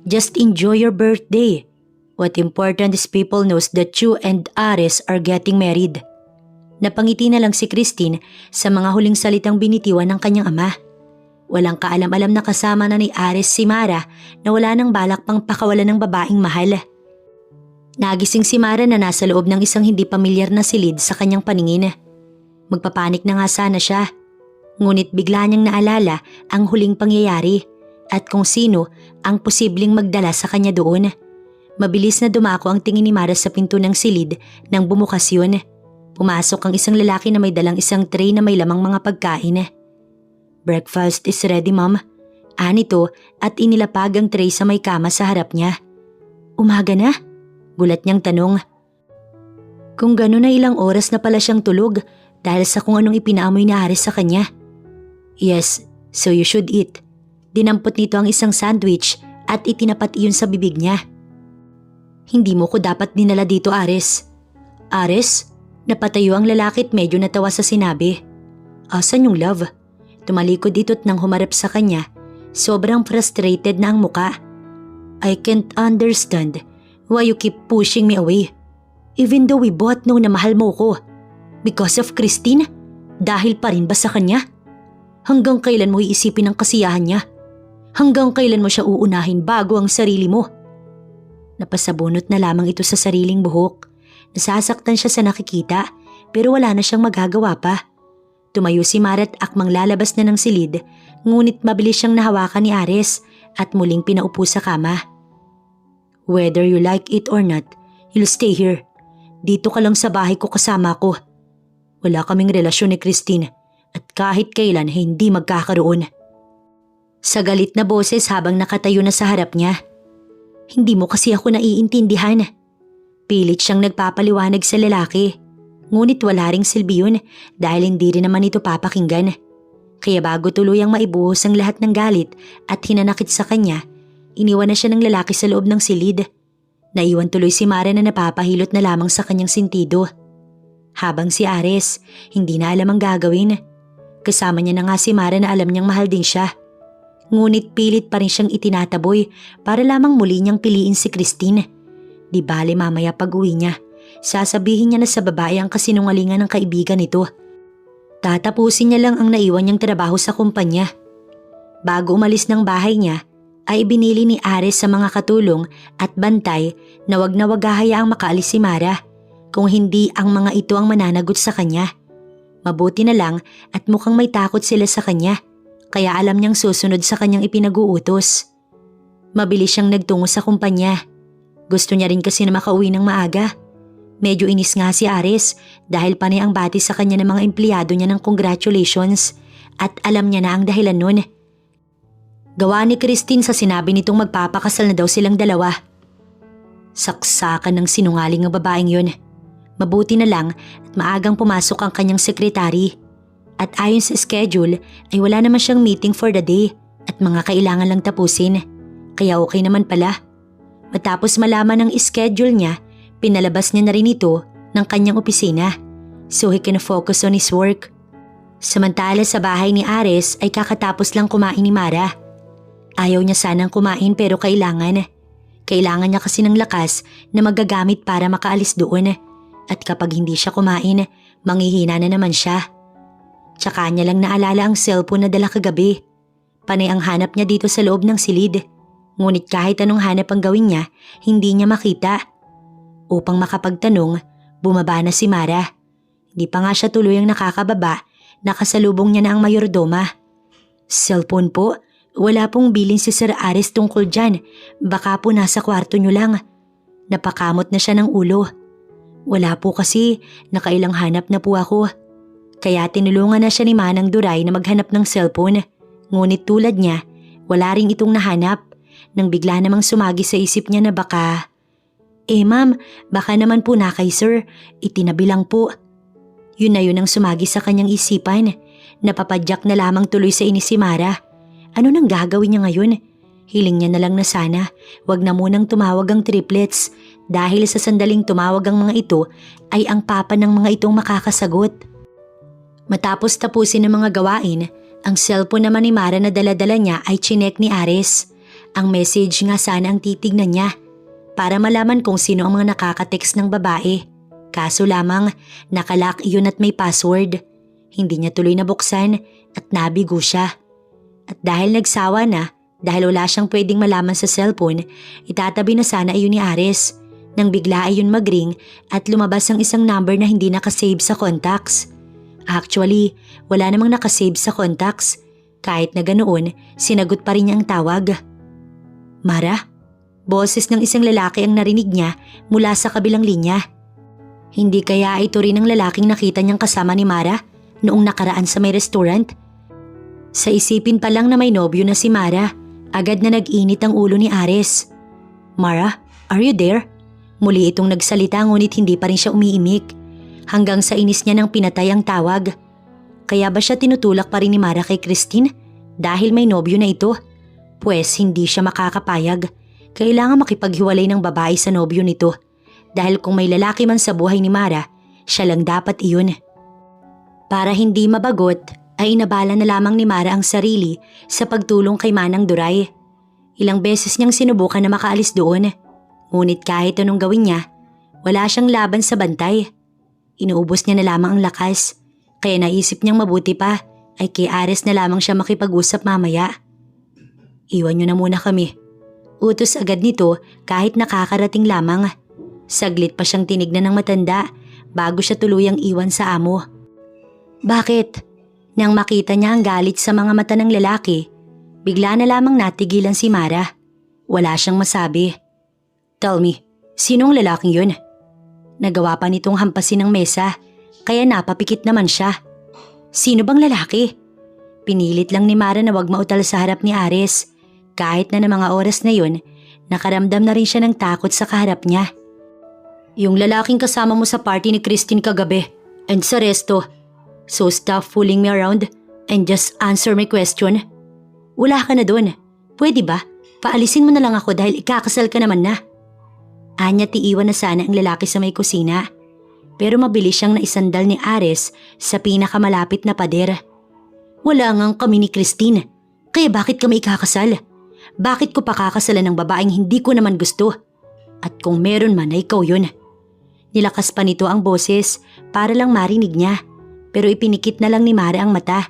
Just enjoy your birthday. What important is people knows that you and Ares are getting married. Napangiti na lang si Christine sa mga huling salitang binitiwan ng kanyang ama. Walang kaalam-alam na kasama na ni Ares si Mara na wala nang balak pang pakawalan ng babaeng mahal. Nagising si Mara na nasa loob ng isang hindi pamilyar na silid sa kanyang paningin. Magpapanik na nga sana siya. Ngunit bigla niyang naalala ang huling pangyayari at kung sino ang posibleng magdala sa kanya doon. Mabilis na dumako ang tingin ni Mara sa pinto ng silid nang bumukas yun. Pumasok ang isang lalaki na may dalang isang tray na may lamang mga pagkain. Breakfast is ready, Mom. Anito at inilapag ang tray sa may kama sa harap niya. Umaga na? Gulat niyang tanong. Kung gano'n na ilang oras na pala siyang tulog dahil sa kung anong ipinaamoy ni Aris sa kanya. Yes, so you should eat. Dinampot nito ang isang sandwich at itinapat iyon sa bibig niya. Hindi mo ko dapat dinala dito, Aris. Aris? Napatayo ang lalaki at medyo natawa sa sinabi. Asan yung love? Tumalikod ito't nang humarap sa kanya. Sobrang frustrated na ang muka. I can't understand why you keep pushing me away. Even though we both know na mahal mo ko. Because of Christine? Dahil pa rin ba sa kanya? Hanggang kailan mo iisipin ang kasiyahan niya? Hanggang kailan mo siya uunahin bago ang sarili mo? Napasabunot na lamang ito sa sariling buhok. Nasasaktan siya sa nakikita pero wala na siyang magagawa pa. Tumayo si Mara at akmang lalabas na ng silid, ngunit mabilis siyang nahawakan ni Aris at muling pinaupo sa kama. Whether you like it or not, you'll stay here. Dito ka lang sa bahay ko kasama ko. Wala kaming relasyon ni Christine at kahit kailan hindi magkakaroon. Sa galit na boses habang nakatayo na sa harap niya. Hindi mo kasi ako naiintindihan. Pilit siyang nagpapaliwanag sa lalaki. Ngunit wala ring silbi yun dahil hindi rin naman ito papakinggan. Kaya bago tuluyang maibuhos ang lahat ng galit at hinanakit sa kanya, iniwan na siya ng lalaki sa loob ng silid. Naiwan tuloy si Mara na napapahilot na lamang sa kanyang sentido. Habang si Aris, hindi na alam ang gagawin. Kasama niya na nga si Mara na alam niyang mahal din siya. Ngunit pilit pa rin siyang itinataboy para lamang muli niyang piliin si Christine. Di bale mamaya pag-uwi niya, sasabihin niya na sa babae ang kasinungalingan ng kaibigan nito. Tatapusin niya lang ang naiwan niyang trabaho sa kumpanya. Bago umalis ng bahay niya, ay binili ni Aris sa mga katulong at bantay na wag hayaang makaalis si Mara kung hindi ang mga ito ang mananagot sa kanya. Mabuti na lang at mukhang may takot sila sa kanya, kaya alam niyang susunod sa kanyang ipinag-uutos. Mabilis siyang nagtungo sa kumpanya. Gusto niya rin kasi na makauwi ng maaga. Medyo inis nga si Aris dahil panay ang bati sa kanya ng mga empleyado niya ng congratulations at alam niya na ang dahilan nun. Gawa ni Christine sa sinabi nitong magpapakasal na daw silang dalawa. Saksakan ng sinungaling ang babaeng yun. Mabuti na lang at maagang pumasok ang kanyang sekretary. At ayon sa schedule ay wala naman siyang meeting for the day at mga kailangan lang tapusin. Kaya okay naman pala. Matapos malaman ang schedule niya, pinalabas niya na rin ito ng kanyang opisina so he can focus on his work. Samantala sa bahay ni Aris ay kakatapos lang kumain ni Mara. Ayaw niya sanang kumain pero kailangan. Kailangan niya kasi ng lakas na magagamit para makaalis doon. At kapag hindi siya kumain, manghihina na naman siya. Tsaka niya lang naalala ang cellphone na dala kagabi. Panay ang hanap niya dito sa loob ng silid. Ngunit kahit anong hanap ang gawin niya, hindi niya makita. Upang makapagtanong, bumaba na si Mara. Di pa nga siya tuluyang nakakababa, nakasalubong niya na ang mayordoma. Cellphone po? Wala pong bilin si Sir Aris tungkol dyan. Baka po nasa kwarto niyo lang. Napakamot na siya ng ulo. Wala po kasi, nakailang hanap na po ako. Kaya tinulungan na siya ni Manang Duray na maghanap ng cellphone. Ngunit tulad niya, wala ring itong nahanap. Nang bigla namang sumagi sa isip niya na baka... ma'am, baka naman po na kay sir, itinabi lang po. Yun na yun ang sumagi sa kanyang isipan. Napapadyak na lamang tuloy sa inis si Mara. Ano nang gagawin niya ngayon? Hiling niya na lang na sana, wag na munang tumawag ang triplets dahil sa sandaling tumawag ang mga ito ay ang papa ng mga itong makakasagot. Matapos tapusin ang mga gawain, ang cellphone naman ni Mara na dala-dala niya ay chinek ni Aris. Ang message nga sana ang titignan niya para malaman kung sino ang mga nakaka-text ng babae. Kaso lamang, nakalock iyon at may password. Hindi niya tuloy nabuksan at nabigo siya. At dahil nagsawa na, dahil wala siyang pwedeng malaman sa cellphone, itatabi na sana iyon ni Aris. Nang bigla ay yun mag-ring at lumabas ang isang number na hindi nakasave sa contacts. Actually, wala namang nakasave sa contacts. Kahit na ganoon, sinagot pa rin niya ang tawag. Mara? Boses ng isang lalaki ang narinig niya mula sa kabilang linya. Hindi kaya ito rin ang lalaking nakita niyang kasama ni Mara noong nakaraan sa may restaurant? Sa isipin pa lang na may nobyo na si Mara, agad na nag-init ang ulo ni Ares. "Mara, are you there?" Muli itong nagsalita ngunit hindi pa rin siya umiimik. Hanggang sa inis niya nang pinatay ang tawag. Kaya ba siya tinutulak pa rin ni Mara kay Christine? Dahil may nobyo na ito? Pwes hindi siya makakapayag. Kailangan makipaghiwalay ng babae sa nobyo nito. Dahil kung may lalaki man sa buhay ni Mara, siya lang dapat iyon. Para hindi mabagot, ay inabala na lamang ni Mara ang sarili sa pagtulong kay Manang Duray. Ilang beses niyang sinubukan na makaalis doon. Ngunit kahit anong gawin niya, wala siyang laban sa bantay. Inuubos niya na lamang ang lakas, kaya naisip niyang mabuti pa ay kay Ares na lamang siya makipag-usap mamaya. "Iwan niyo na muna kami." Utos agad nito kahit nakakarating lamang. Saglit pa siyang tinignan ng matanda bago siya tuluyang iwan sa amo. "Bakit?" Nang makita niya ang galit sa mga mata ng lalaki, bigla na lamang natigilan si Mara. Wala siyang masabi. "Tell me, sinong lalaking yun?" Nagawa pa nitong hampasin ng mesa, kaya napapikit naman siya. "Sino bang lalaki?" Pinilit lang ni Mara na wag mautal sa harap ni Ares. Kahit na ng mga oras na yun, nakaramdam na rin siya ng takot sa kaharap niya. "Yung lalaking kasama mo sa party ni Christine kagabi, and sa resto. So stop fooling me around and just answer my question." "Wala ka na doon. Pwede ba? Paalisin mo na lang ako dahil ikakasal ka naman na." Anya tiiwan na sana ang lalaki sa may kusina. Pero mabilis siyang naisandal ni Ares sa pinakamalapit na pader. "Wala ngang kami ni Christine. Kaya bakit kami ikakasal? Bakit ko pakakasalan ng babaeng hindi ko naman gusto? At kung meron man ay ikaw yun." Nilakas pa nito ang boses para lang marinig niya. Pero ipinikit na lang ni Mara ang mata.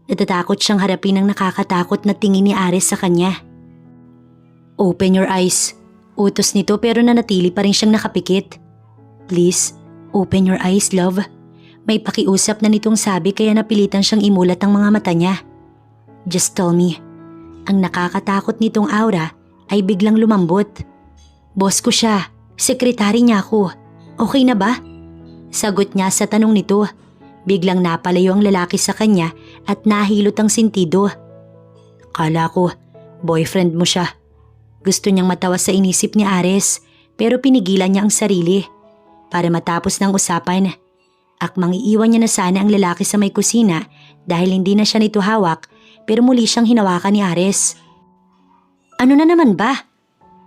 Natatakot siyang harapin ang nakakatakot na tingin ni Ares sa kanya. "Open your eyes." Utos nito pero nanatili pa rin siyang nakapikit. "Please, open your eyes, love." May pakiusap na nitong sabi kaya napilitan siyang imulat ang mga mata niya. "Just tell me." Ang nakakatakot nitong aura ay biglang lumambot. "Boss ko siya. Sekretary niya ako. Okay na ba?" Sagot niya sa tanong nito. Biglang napalayo ang lalaki sa kanya at nahilot ang sentido. "Kala ko, boyfriend mo siya." Gusto niyang matawa sa inisip ni Ares pero pinigilan niya ang sarili. Para matapos ng usapan, akmang iiwan niya na sana ang lalaki sa may kusina dahil hindi na siya nito hawak pero muli siyang hinawakan ni Ares. "Ano na naman ba?"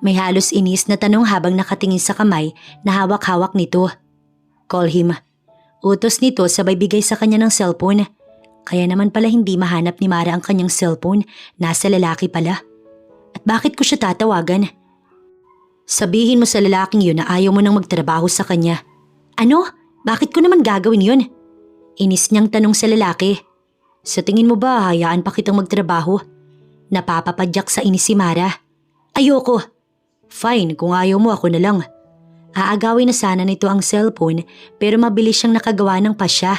May halos inis na tanong habang nakatingin sa kamay na hawak-hawak nito. "Call him." Utos nito sabay bigay sa kanya ng cellphone. Kaya naman pala hindi mahanap ni Mara ang kanyang cellphone, nasa lalaki pala. At bakit ko siya tatawagan? "Sabihin mo sa lalaking yun na ayaw mo nang magtrabaho sa kanya." "Ano? Bakit ko naman gagawin yun?" Inis niyang tanong sa lalaki. "Sa tingin mo ba hayaan pa kitang magtrabaho?" Napapapadyak sa inis si Mara. "Ayoko." "Fine, kung ayaw mo ako na lang." Aagawin na sana nito ang cellphone pero mabilis siyang nakagawa ng pasya.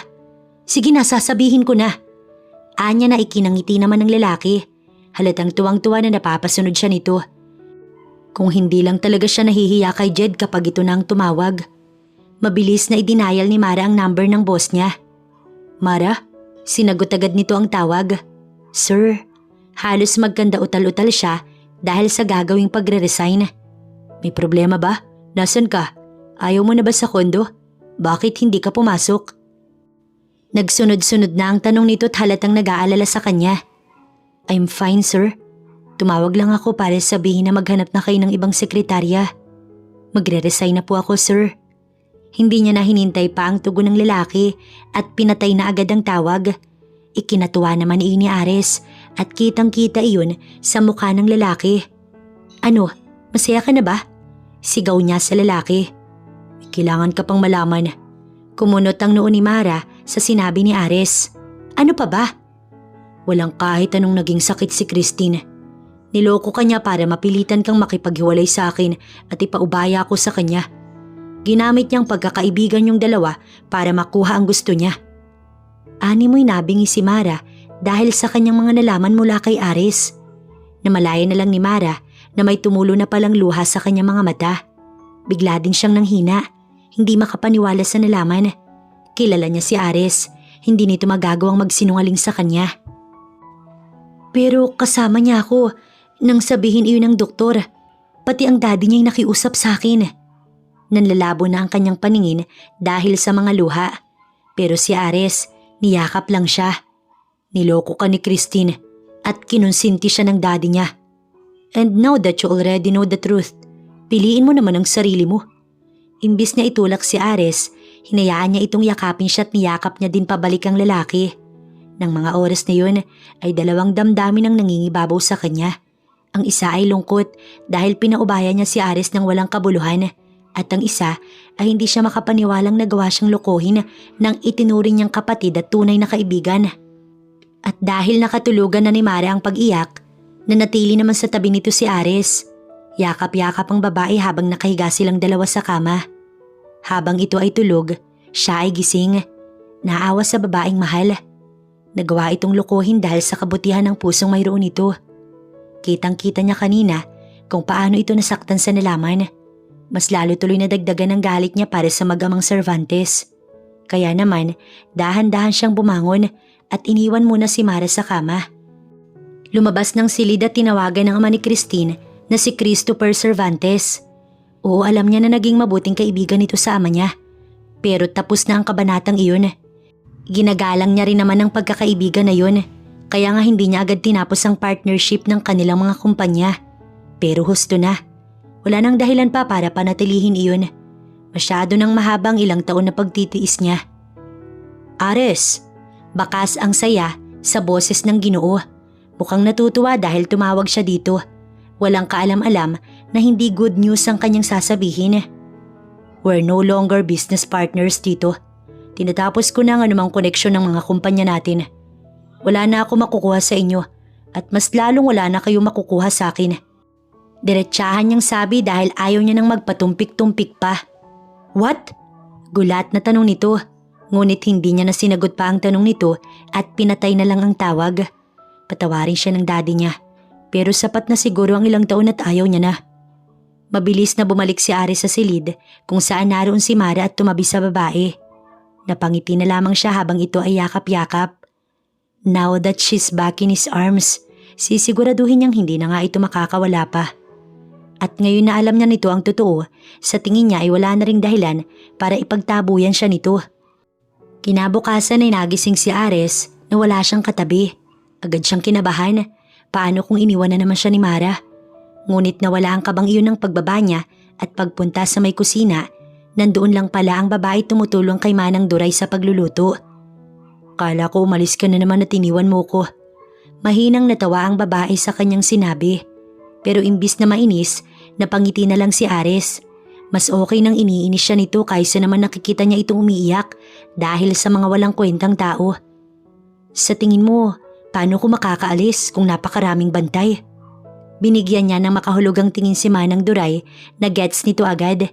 "Sige na, sasabihin ko na." Anya na ikinangiti naman ng lalaki. Halatang tuwang-tuwa na napapasunod siya nito. Kung hindi lang talaga siya nahihiya kay Jed kapag ito na ang tumawag. Mabilis na idinayal ni Mara ang number ng boss niya. "Mara?" Sinagot agad nito ang tawag. "Sir." Halos magkanda utal-utal siya dahil sa gagawing pagre-resign. "May problema ba? Nasaan ka? Ayaw mo na ba sa kondo? Bakit hindi ka pumasok?" Nagsunod-sunod na ang tanong nito at halatang nag-aalala sa kanya. "I'm fine, sir. Tumawag lang ako para sabihin na maghanap na kayo ng ibang sekretarya. Magre-resign na po ako, sir." Hindi niya na hinintay pa ang tugon ng lalaki at pinatay na agad ang tawag. Ikinatuwa naman iyon ni Ares at kitang-kita iyon sa mukha ng lalaki. "Ano, masaya ka na ba?" Sigaw niya sa lalaki. "Kailangan ka pang malaman." Kumunot ang noo ni Mara sa sinabi ni Ares. "Ano pa ba?" "Walang kahit anong naging sakit si Christine. Niloko ka niya para mapilitan kang makipaghiwalay sa akin at ipaubaya ako sa kanya. Ginamit niyang pagkakaibigan yung dalawa para makuha ang gusto niya." Animoy nabingi si Mara dahil sa kanyang mga nalaman mula kay Ares. Namalaya na lang ni Mara na may tumulo na palang luha sa kanyang mga mata. Bigla din siyang nanghina, hindi makapaniwala sa nalaman. Kilala niya si Ares, hindi nito magagawang magsinungaling sa kanya. Pero kasama niya ako nang sabihin iyon ng doktor. Pati ang daddy niya ay nakiusap sa akin. Nanlalabo na ang kanyang paningin dahil sa mga luha. Pero si Ares, niyakap lang siya. Niloko ka ni Christine at kinonsinti siya ng daddy niya. And now that you already know the truth, piliin mo naman ang sarili mo. Imbis na itulak si Ares, hinayaan niya itong yakapin siya at niyakap niya din pabalik ang lalaki. Nang mga oras na yun ay dalawang damdamin ang nangingibabaw sa kanya. Ang isa ay lungkot dahil pinaubaya niya si Ares ng walang kabuluhan at ang isa ay hindi siya makapaniwalang nagawa siyang lokohin ng itinuring niyang kapatid at tunay na kaibigan. At dahil nakatulugan na ni Mara ang pag-iyak, nanatili naman sa tabi nito si Ares. Yakap-yakap ang babae habang nakahiga silang dalawa sa kama. Habang ito ay tulog, siya ay gising. Naawa sa babaeng mahal. Nagawa itong lokohin dahil sa kabutihan ng pusong mayroon ito. Kitang-kita niya kanina kung paano ito nasaktan sa nalaman. Mas lalo tuloy na dagdagan ang galit niya para sa magamang Cervantes. Kaya naman, dahan-dahan siyang bumangon at iniwan muna si Mara sa kama. Lumabas ng silid at tinawagan ng ama ni Christine na si Christopher Cervantes. Oo, alam niya na naging mabuting kaibigan ito sa ama niya. Pero tapos na ang kabanatang iyon. Ginagalang niya rin naman ang pagkakaibigan na yun. Kaya nga hindi niya agad tinapos ang partnership ng kanilang mga kumpanya. Pero husto na. Wala nang dahilan pa para panatilihin iyon. Masyado nang mahabang ilang taon na pagtitiis niya. Ares, bakas ang saya sa boses ng Ginoo. Mukhang natutuwa dahil tumawag siya dito. Walang kaalam-alam na hindi good news ang kanyang sasabihin. We're no longer business partners dito. Tinatapos ko na ang anumang koneksyon ng mga kumpanya natin. Wala na ako makukuha sa inyo at mas lalong wala na kayo makukuha sa akin. Diretsahan niyang sabi dahil ayaw niya nang magpatumpik-tumpik pa. What? Gulat na tanong nito. Ngunit hindi niya na sinagot pa ang tanong nito at pinatay na lang ang tawag. Patawarin siya ng daddy niya. Pero sapat na siguro ang ilang taon at ayaw niya na. Mabilis na bumalik si Ares sa silid kung saan naroon si Mara at tumabi sa babae. Napangiti na lamang siya habang ito ay yakap-yakap. Now that she's back in his arms, sisiguraduhin niyang hindi na nga ito makakawala pa. At ngayon na alam niya nito ang totoo, sa tingin niya ay wala na ring dahilan para ipagtabuyan siya nito. Kinabukasan ay nagising si Ares na wala siyang katabi. Agad siyang kinabahan. Paano kung iniwan na naman siya ni Mara? Ngunit nawala ang kabang iyon ng pagbaba niya at pagpunta sa may kusina, nandoon lang pala ang babae tumutulong kay Manang Duray sa pagluluto. Kala ko umalis ka na naman at iniwan mo ko. Mahinang natawa ang babae sa kanyang sinabi. Pero imbis na mainis, napangiti na lang si Ares. Mas okay nang iniinis siya nito kaysa naman nakikita niya itong umiiyak dahil sa mga walang kwentang tao. Sa tingin mo, paano ko makakaalis kung napakaraming bantay? Binigyan niya ng makahulugang tingin si Manang Duray na gets nito agad.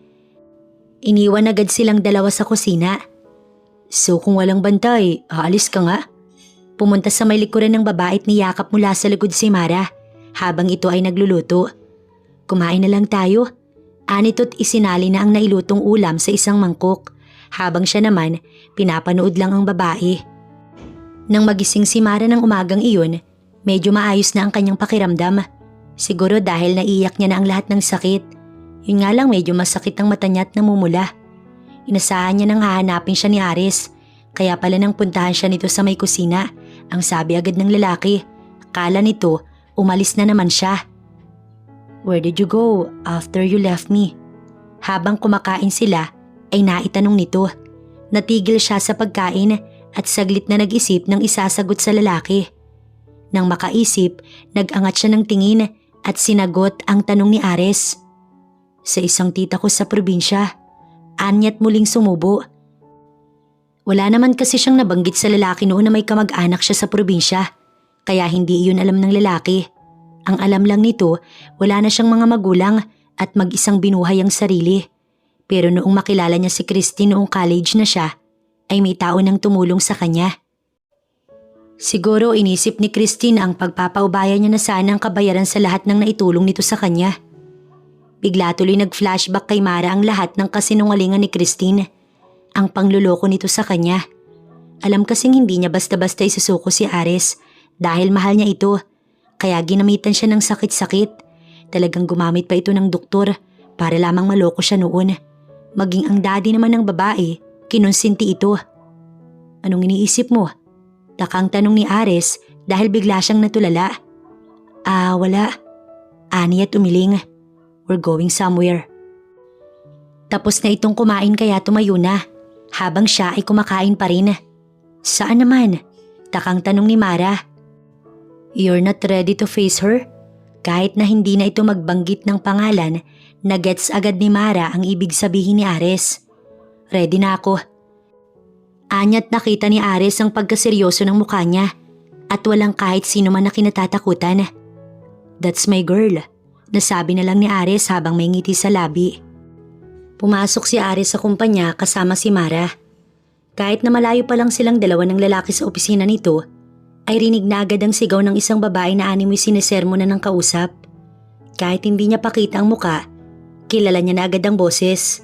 Iniwan agad silang dalawa sa kusina. So kung walang bantay, aalis ka nga. Pumunta sa may likuran ng babae at niyakap mula sa likod si Mara habang ito ay nagluluto. Kumain na lang tayo. Anito't isinali na ang nailutong ulam sa isang mangkok habang siya naman pinapanood lang ang babae. Nang magising si Mara ng umagang iyon, medyo maayos na ang kanyang pakiramdam. Siguro dahil naiyak niya na ang lahat ng sakit. Yun nga lang medyo masakit ang mata niya at namumula. Inasahan niya nang hahanapin siya ni Ares, kaya pala nang puntahan siya nito sa may kusina, ang sabi agad ng lalaki. Akala nito, umalis na naman siya. Where did you go after you left me? Habang kumakain sila, ay naitanong nito. Natigil siya sa pagkain at saglit na nag-isip ng isasagot sa lalaki. Nang makaisip, nag-angat siya ng tingin at sinagot ang tanong ni Ares. Sa isang tita ko sa probinsya. Anyat muling sumubo. Wala naman kasi siyang nabanggit sa lalaki noon na may kamag-anak siya sa probinsya, kaya hindi iyon alam ng lalaki. Ang alam lang nito, wala na siyang mga magulang at mag-isang binuhay ang sarili. Pero noong makilala niya si Christine noong college na siya, ay may tao nang tumulong sa kanya. Siguro inisip ni Christine ang pagpapaubaya niya na sana ang kabayaran sa lahat ng naitulong nito sa kanya. Bigla tuloy nag-flashback kay Mara ang lahat ng kasinungalingan ni Christine. Ang pangluloko nito sa kanya. Alam kasing hindi niya basta-basta isusuko si Ares dahil mahal niya ito kaya ginamitan siya ng sakit-sakit. Talagang gumamit pa ito ng doktor para lamang maloko siya noon. Maging ang daddy naman ng babae, kinonsinti ito. Anong iniisip mo? Takang tanong ni Ares dahil bigla siyang natulala. Wala. Ani at umiling. We're going somewhere. Tapos na itong kumain kaya tumayo na, habang siya ay kumakain pa rin. Saan naman? Takang tanong ni Mara. You're not ready to face her? Kahit na hindi na ito magbanggit ng pangalan, nagets agad ni Mara ang ibig sabihin ni Ares. Ready na ako. Anya't nakita ni Ares ang pagkaseryoso ng mukha niya at walang kahit sino man na kinatatakutan. That's my girl, nasabi na lang ni Ares habang may ngiti sa labi. Pumasok si Ares sa kumpanya kasama si Mara. Kahit na malayo pa lang silang dalawa ng lalaki sa opisina nito, ay rinig na agad ang sigaw ng isang babae na animoy sinesermonan ng kausap. Kahit hindi niya pakita ang muka, kilala niya na agad ang boses.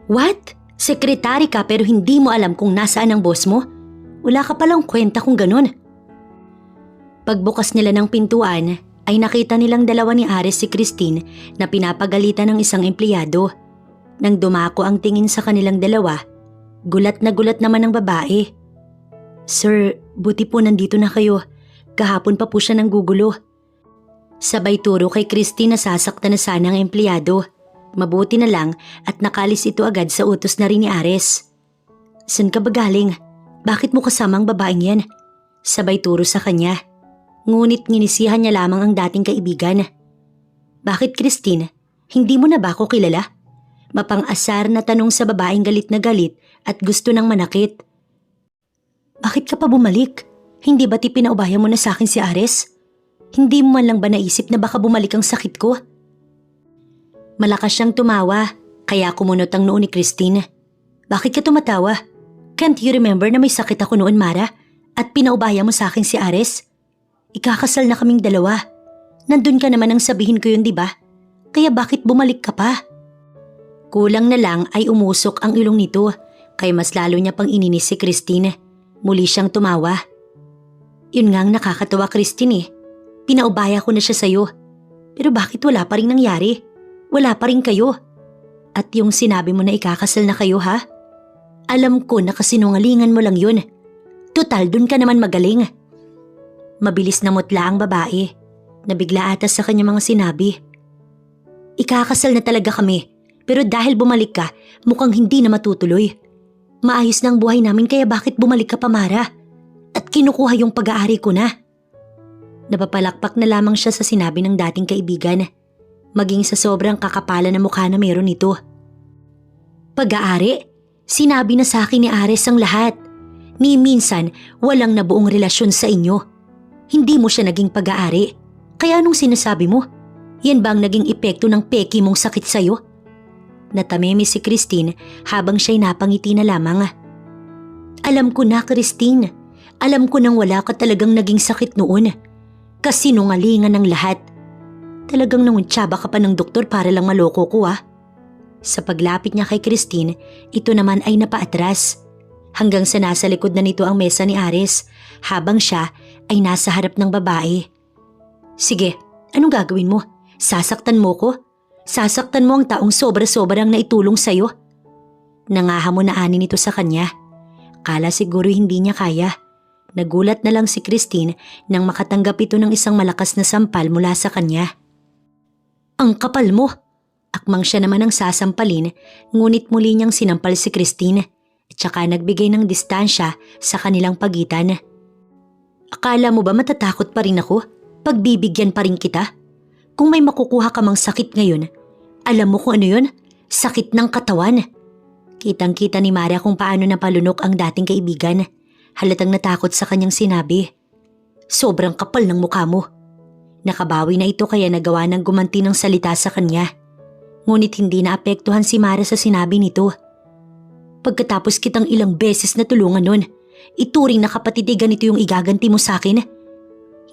What? Sekretary ka pero hindi mo alam kung nasaan ang boss mo? Wala ka palang kwenta kung ganun. Pagbukas nila ng pintuan, ay nakita nilang dalawa ni Ares si Christine na pinapagalitan ng isang empleyado. Nang dumako ang tingin sa kanilang dalawa, gulat na gulat naman ang babae. Sir, buti po nandito na kayo. Kahapon pa po siya nanggugulo. Sabay turo kay Christine na sasaktan na sana ang empleyado. Mabuti na lang at nakalis ito agad sa utos na rin ni Ares. San ka ba galing? Bakit mo kasama ang babaeng yan? Sabay turo sa kanya. Ngunit nginisihan niya lamang ang dating kaibigan. Bakit Christine? Hindi mo na ba ako kilala? Mapang-asar na tanong sa babaeng galit na galit at gusto ng manakit. Bakit ka pa bumalik? Hindi ba't ipinaubaya mo na sa akin si Ares? Hindi mo man lang ba naisip na baka bumalik ang sakit ko? Malakas siyang tumawa, kaya kumunot ang noo ni Christine. Bakit ka tumatawa? Can't you remember na may sakit ako noon, Mara? At pinaubaya mo sa akin si Ares? Ikakasal na kaming dalawa. Nandun ka naman ang sabihin ko yun, di ba? Kaya bakit bumalik ka pa? Kulang na lang ay umusok ang ilong nito, kaya mas lalo niya pang ininis si Christine. Muli siyang tumawa. Yun nga ang nakakatawa, Christine eh. Pinaubaya ko na siya sa'yo. Pero bakit wala pa rin nangyari? Wala pa rin kayo. At yung sinabi mo na ikakasal na kayo, ha? Alam ko na kasinungalingan mo lang yun. Total, dun ka naman magaling. Mabilis na mutla ang babae. Nabigla ata sa kanya mga sinabi. Ikakasal na talaga kami. Pero dahil bumalik ka, mukhang hindi na matutuloy. Maayos na ang buhay namin kaya bakit bumalik ka pa, Mara? At kinukuha yung pag-aari ko na. Napapalakpak na lamang siya sa sinabi ng dating kaibigan. Maging sa sobrang kakapalan na mukha na meron nito. Pag-aari? Sinabi na sa akin ni Ares ang lahat. Ni minsan, walang nabuong relasyon sa inyo. Hindi mo siya naging pag-aari. Kaya anong sinasabi mo? Yan ba ang naging epekto ng peki mong sakit sa'yo? Natameme si Christine habang siya'y napangiti na lamang. Alam ko na, Christine. Alam ko nang wala ka talagang naging sakit noon. Kasinungalingan ng lahat. Talagang nanguntsaba ka pa ng doktor para lang maloko ko, ah. Sa paglapit niya kay Christine, ito naman ay napaatras. Hanggang sa nasa likod na nito ang mesa ni Ares habang siya ay nasa harap ng babae. Sige, anong gagawin mo? Sasaktan mo ko? Sasaktan mo ang taong sobra-sobrang naitulong sa'yo? Nangahamon na ani nito sa kanya. Kala siguro hindi niya kaya. Nagulat na lang si Christine nang makatanggap ito ng isang malakas na sampal mula sa kanya. Ang kapal mo! Akmang siya naman ang sasampalin, ngunit muli niyang sinampal si Christine at saka nagbigay ng distansya sa kanilang pagitan. Akala mo ba matatakot pa rin ako? Pagbibigyan pa rin kita? Kung may makukuha ka mang sakit ngayon, alam mo kung ano yun? Sakit ng katawan. Kitang-kita ni Mara kung paano napalunok ang dating kaibigan. Halatang natakot sa kanyang sinabi. Sobrang kapal ng mukha mo. Nakabawi na ito kaya nagawa ng gumanti ng salita sa kanya. Ngunit hindi naapektuhan si Mara sa sinabi nito. Pagkatapos kitang ilang beses na tulungan nun, ituring na kapatid ganito yung igaganti mo sa akin.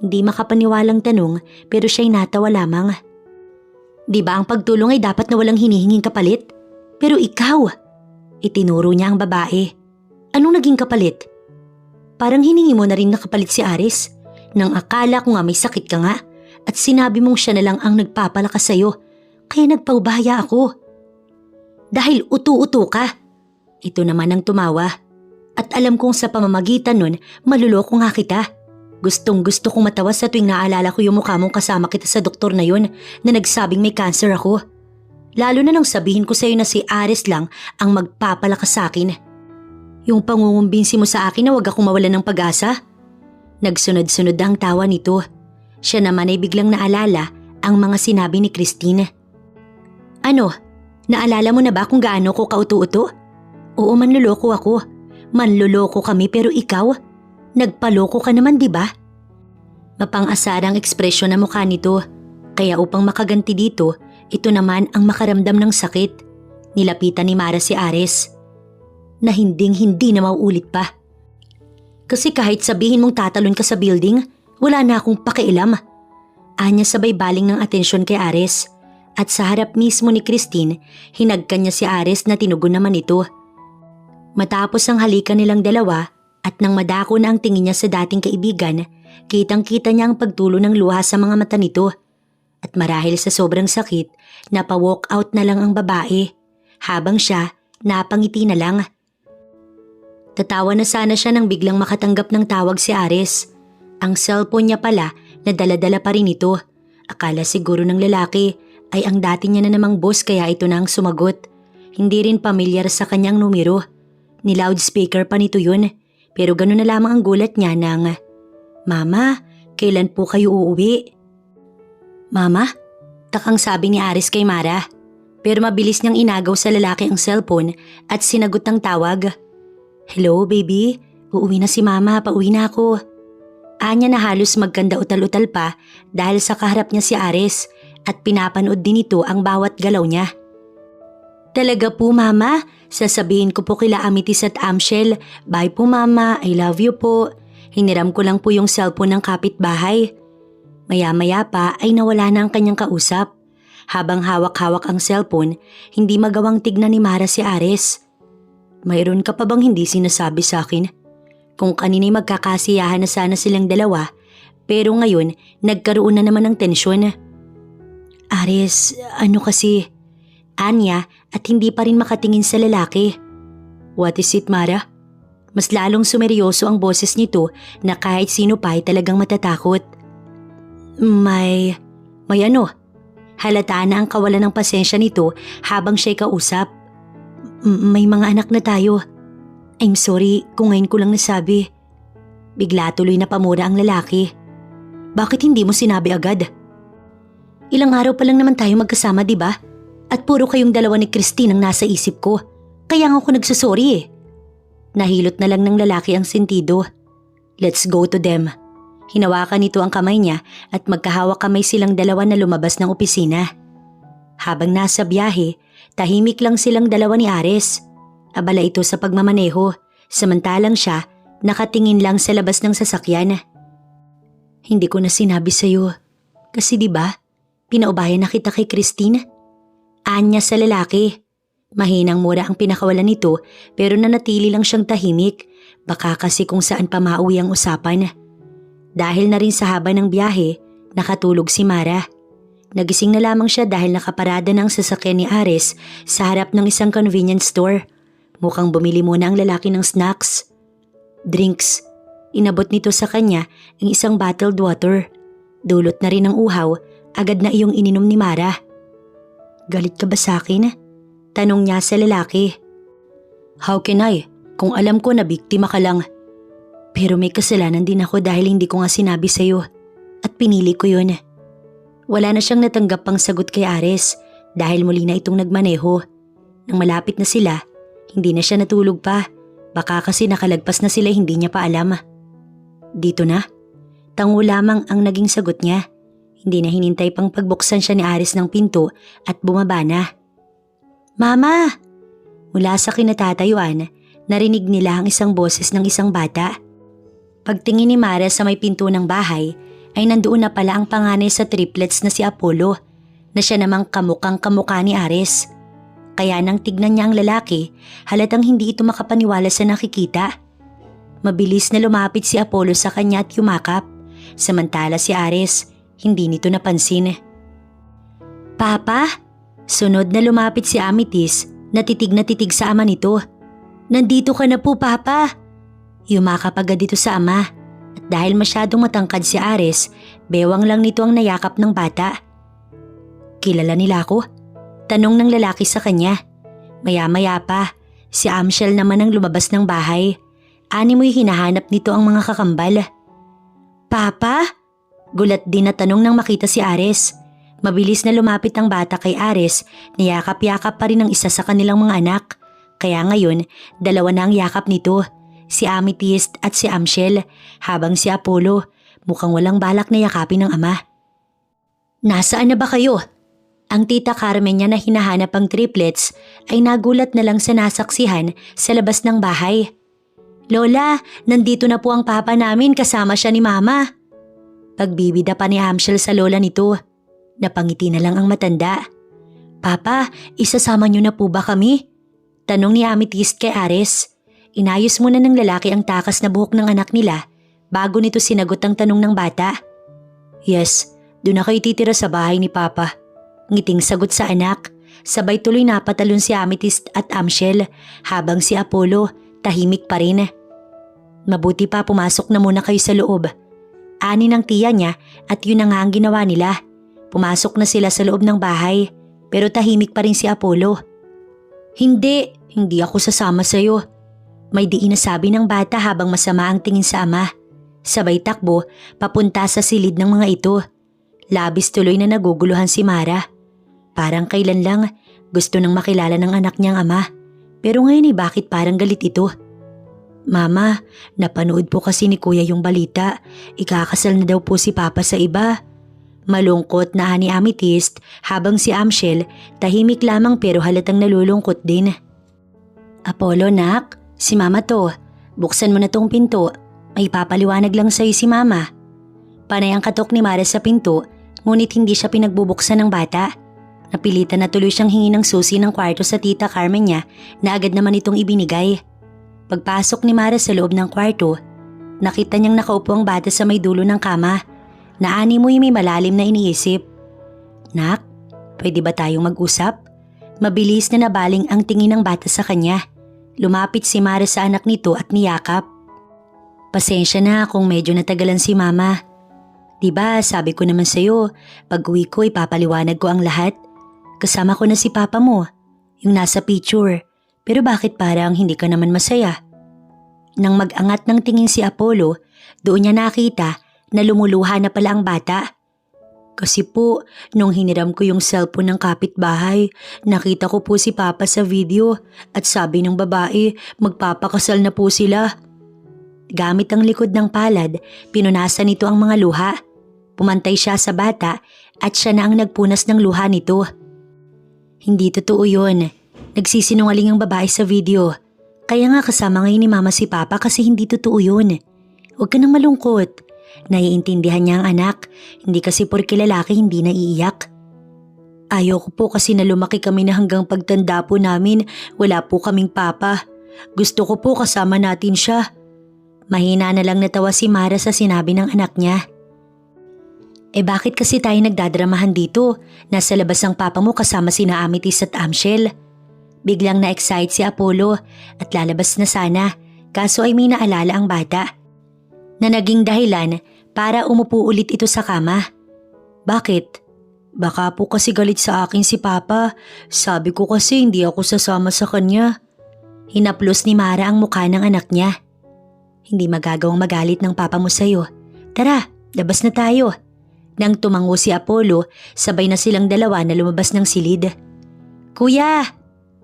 Hindi makapaniwalang tanong pero siya'y natawa lamang. Di ba ang pagtulong ay dapat na walang hinihinging kapalit? Pero ikaw, itinuro niya ang babae. Anong naging kapalit? Parang hiningi mo na rin na kapalit si Ares. Nang akala ko nga may sakit ka nga at sinabi mong siya na lang ang nagpapalakas sa'yo, kaya nagpaubaya ako. Dahil utu-utu ka. Ito naman ang tumawa. At alam kong sa pamamagitan nun, maluloko nga kita. Gustong-gusto kong matawa sa tuwing naalala ko yung mukha mong kasama kita sa doktor na yun na nagsabing may cancer ako. Lalo na nang sabihin ko sa'yo na si Ares lang ang magpapalakas sa akin. Yung pangungumbinsi mo sa akin na wag akong mawalan ng pag-asa. Nagsunod-sunod ang tawa nito. Siya naman ay biglang naalala ang mga sinabi ni Christine. Ano? Naalala mo na ba kung gaano ko kautu-uto? Oo, manluloko ako. Manluloko kami pero ikaw, nagpaloko ka naman, di ba? Mapang-asarang ekspresyon na mukha nito. Kaya upang makaganti dito, ito naman ang makaramdam ng sakit. Nilapitan ni Mara si Ares. Na hindi na mauulit pa. Kasi kahit sabihin mong tatalon ka sa building, wala na akong pakialam. Anya sabay baling ng atensyon kay Ares. At sa harap mismo ni Christine, hinagkan niya si Ares na tinugon naman ito. Matapos ang halikan nilang dalawa at nang madako na ang tingin niya sa dating kaibigan, kitang-kita niya ang pagtulo ng luha sa mga mata nito. At marahil sa sobrang sakit, napa-walk out na lang ang babae, habang siya napangiti na lang. Tatawa na sana siya nang biglang makatanggap ng tawag si Ares. Ang cellphone niya pala na dala-dala pa rin ito. Akala siguro ng lalaki ay ang dati niya na namang boss kaya ito na ang sumagot. Hindi rin pamilyar sa kanyang numero. Ni loudspeaker pa nito yun. Pero gano'n na lamang ang gulat niya ng, "Mama, kailan po kayo uuwi?" "Mama?" Takang sabi ni Ares kay Mara. Pero mabilis niyang inagaw sa lalaki ang cellphone at sinagot ang tawag. "Hello baby, uuwi na si Mama, pauwi na ako." Anya na halos magkanda utal-utal pa dahil sa kaharap niya si Ares at pinapanood din ito ang bawat galaw niya. "Talaga po Mama, sasabihin ko po kila Amethyst at Amshel. Bye po Mama, I love you po. Hiniram ko lang po yung cellphone ng kapitbahay." Maya-maya pa ay nawala na ang kanyang kausap. Habang hawak-hawak ang cellphone, hindi magawang tignan ni Mara si Ares. "Mayroon ka pa bang hindi sinasabi sa akin? Kung kanina'y magkakasiyahan na sana silang dalawa, pero ngayon nagkaroon na naman ng tensyon." "Ares, ano kasi?" Anya at hindi pa rin makatingin sa lalaki. "What is it, Mara?" Mas lalong sumeryoso ang boses nito na kahit sino pa ay talagang matatakot. May ano? Halata na ang kawalan ng pasensya nito habang siya'y kausap. May mga anak na tayo. I'm sorry kung ngayon ko lang nasabi." Bigla tuloy na pamura ang lalaki. "Bakit hindi mo sinabi agad? Ilang araw pa lang naman tayo magkasama, di ba? At puro kayong dalawa ni Christine ang nasa isip ko. Kaya nga ako nagsasorry eh." Nahilot na lang ng lalaki ang sentido. "Let's go to them." Hinawakan nito ang kamay niya at magkahawak kamay silang dalawa na lumabas ng opisina. Habang nasa biyahe, tahimik lang silang dalawa ni Ares. Abala ito sa pagmamaneho, samantalang siya nakatingin lang sa labas ng sasakyan. "Hindi ko na sinabi sa'yo. Kasi di ba, pinaubayan na kita kay Christine?" Anya sa lalaki. Mahinang mura ang pinakawalan nito pero nanatili lang siyang tahimik. Baka kasi kung saan pa mauwi ang usapan. Dahil na rin sa haba ng biyahe, nakatulog si Mara. Nagising na lamang siya dahil nakaparada na ang sasakyan ni Ares sa harap ng isang convenience store. Mukhang bumili muna ang lalaki ng snacks. Drinks. Inabot nito sa kanya ang isang bottled water. Dulot na rin ng uhaw, agad na iyong ininom ni Mara. "Galit ka ba sa akin?" Tanong niya sa lalaki. "How can I? Kung alam ko na biktima ka lang. Pero may kasalanan din ako dahil hindi ko nga sinabi sa'yo. At pinili ko yun." Wala na siyang natanggap pang sagot kay Ares dahil muli na itong nagmaneho. Nang malapit na sila, hindi na siya natulog pa. Baka kasi nakalagpas na sila hindi niya pa alam. "Dito na?" Tango lamang ang naging sagot niya. Hindi na hinintay pang pagbuksan siya ni Ares ng pinto at bumaba na. "Mama!" Mula sa kinatatayuan, narinig nila ang isang boses ng isang bata. Pagtingin ni Mara sa may pinto ng bahay, ay nandoon na pala ang panganay sa triplets na si Apollo, na siya namang kamukang kamukha ni Ares. Kaya nang tignan niya ang lalaki, halatang hindi ito makapaniwala sa nakikita. Mabilis na lumapit si Apollo sa kanya at yumakap. Samantala si Ares, hindi nito napansin. Papa? Sunod na lumapit si Amethyst na titig sa ama nito. Nandito ka na po, Papa. Yumakap agad dito sa ama at dahil masyadong matangkad si Ares, bewang lang nito ang nayakap ng bata. Kilala nila ako? Tanong ng lalaki sa kanya. Maya-maya pa, si Amshel naman ang lumabas ng bahay. Animoy hinahanap nito ang mga kakambal. Papa? Gulat din na tanong nang makita si Ares. Mabilis na lumapit ang bata kay Ares, niyakap-yakap pa rin ang isa sa kanilang mga anak. Kaya ngayon, dalawa na ang yakap nito, si Amethyst at si Amshel, habang si Apollo mukhang walang balak na yakapin ng ama. Nasaan na ba kayo? Ang tita Carmen niya na hinahanap ang triplets ay nagulat na lang sa nasaksihan sa labas ng bahay. Lola, nandito na po ang papa namin kasama siya ni mama. Pagbibida pa ni Amshel sa lola nito. Napangiti na lang ang matanda. Papa, isasama niyo na po ba kami? Tanong ni Amethyst kay Ares. Inayos muna ng lalaki ang takas na buhok ng anak nila bago nito sinagot ang tanong ng bata. Yes, doon na kayo titira sa bahay ni Papa. Ngiting sagot sa anak. Sabay tuloy napatalon si Amethyst at Amshel habang si Apollo tahimik pa rin. Mabuti pa pumasok na muna kayo sa loob. Ani ng tiya niya at yun na nga ang ginawa nila. Pumasok na sila sa loob ng bahay pero tahimik pa rin si Apollo. Hindi ako sasama sa'yo. May diin na sabi ng bata habang masama ang tingin sa ama. Sabay takbo papunta sa silid ng mga ito. Labis tuloy na naguguluhan si Mara. Parang kailan lang gusto nang makilala ng anak niyang ama. Pero ngayon bakit parang galit ito? Mama, napanood po kasi ni Kuya yung balita. Ikakasal na daw po si Papa sa iba. Malungkot na ni Amethyst habang si Amshel tahimik lamang pero halatang nalulungkot din. Apollo, nak, si Mama to. Buksan mo na tong pinto. May papaliwanag lang sa'yo si Mama. Panay ang katok ni Mara sa pinto, ngunit hindi siya pinagbubuksan ng bata. Napilitan na tuloy siyang hingi ng susi ng kwarto sa tita Carmen niya na agad naman itong ibinigay. Pagpasok ni Mara sa loob ng kwarto, nakita niyang nakaupo ang bata sa may dulo ng kama. Naanimoy may malalim na iniisip. Nak, pwede ba tayong mag-usap? Mabilis na nabaling ang tingin ng bata sa kanya. Lumapit si Mara sa anak nito at niyakap. Pasensya na kung medyo natagalan si Mama. Diba sabi ko naman sa'yo, pag uwi ko ipapaliwanag ko ang lahat. Kasama ko na si Papa mo, yung nasa picture. Pero bakit parang hindi ka naman masaya? Nang mag-angat ng tingin si Apollo, doon niya nakita na lumuluha na pala ang bata. Kasi po, nung hiniram ko yung cellphone ng kapitbahay, nakita ko po si Papa sa video at sabi ng babae, magpapakasal na po sila. Gamit ang likod ng palad, pinunasan nito ang mga luha. Pumantay siya sa bata at siya na ang nagpunas ng luha nito. Hindi totoo yun. Nagsisinungaling ang babae sa video. Kaya nga kasama ngayon ni Mama si Papa kasi hindi totoo yun. Huwag ka nang malungkot. Naiintindihan niya ang anak, hindi kasi porke lalaki hindi naiiyak. Ayoko po kasi na lumaki kami na hanggang pagtanda po namin, wala po kaming papa. Gusto ko po kasama natin siya. Mahina na lang natawa si Mara sa sinabi ng anak niya. Bakit kasi tayo nagdadramahan dito? Nasa labas ang papa mo kasama sina Amethyst at Amshel. Biglang na-excite si Apollo at lalabas na sana, kaso ay may naalala ang bata. Na naging dahilan para umupo ulit ito sa kama. Bakit? Baka po kasi galit sa akin si Papa. Sabi ko kasi hindi ako sasama sa kanya. Hinaplos ni Mara ang mukha ng anak niya. Hindi magagawang magalit ng Papa mo sa'yo. Tara, labas na tayo. Nang tumango si Apollo, sabay na silang dalawa na lumabas ng silid. Kuya!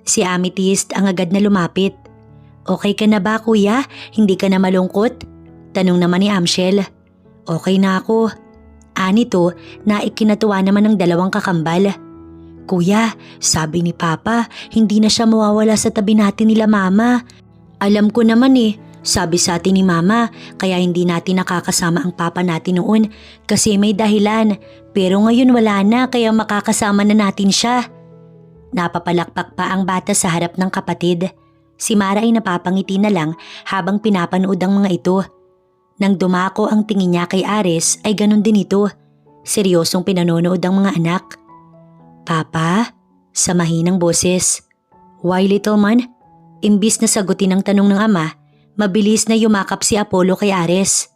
Si Amethyst ang agad na lumapit. Okay ka na ba, kuya? Hindi ka na malungkot? Tanong naman ni Amshel. Okay na ako. Anito na ikinatuwa naman ng dalawang kakambal. Kuya, sabi ni Papa, hindi na siya mawawala sa tabi natin nila Mama. Alam ko naman sabi sa atin ni Mama, kaya hindi natin nakakasama ang Papa natin noon kasi may dahilan. Pero ngayon wala na kaya makakasama na natin siya. Napapalakpak pa ang bata sa harap ng kapatid. Si Mara ay napapangiti na lang habang pinapanood ang mga ito. Nang dumako ang tingin niya kay Ares ay ganun din ito. Seryosong pinanonood ang mga anak. Papa? Sa mahinang boses. Why little man? Imbis na sagutin ang tanong ng ama, mabilis na yumakap si Apollo kay Ares.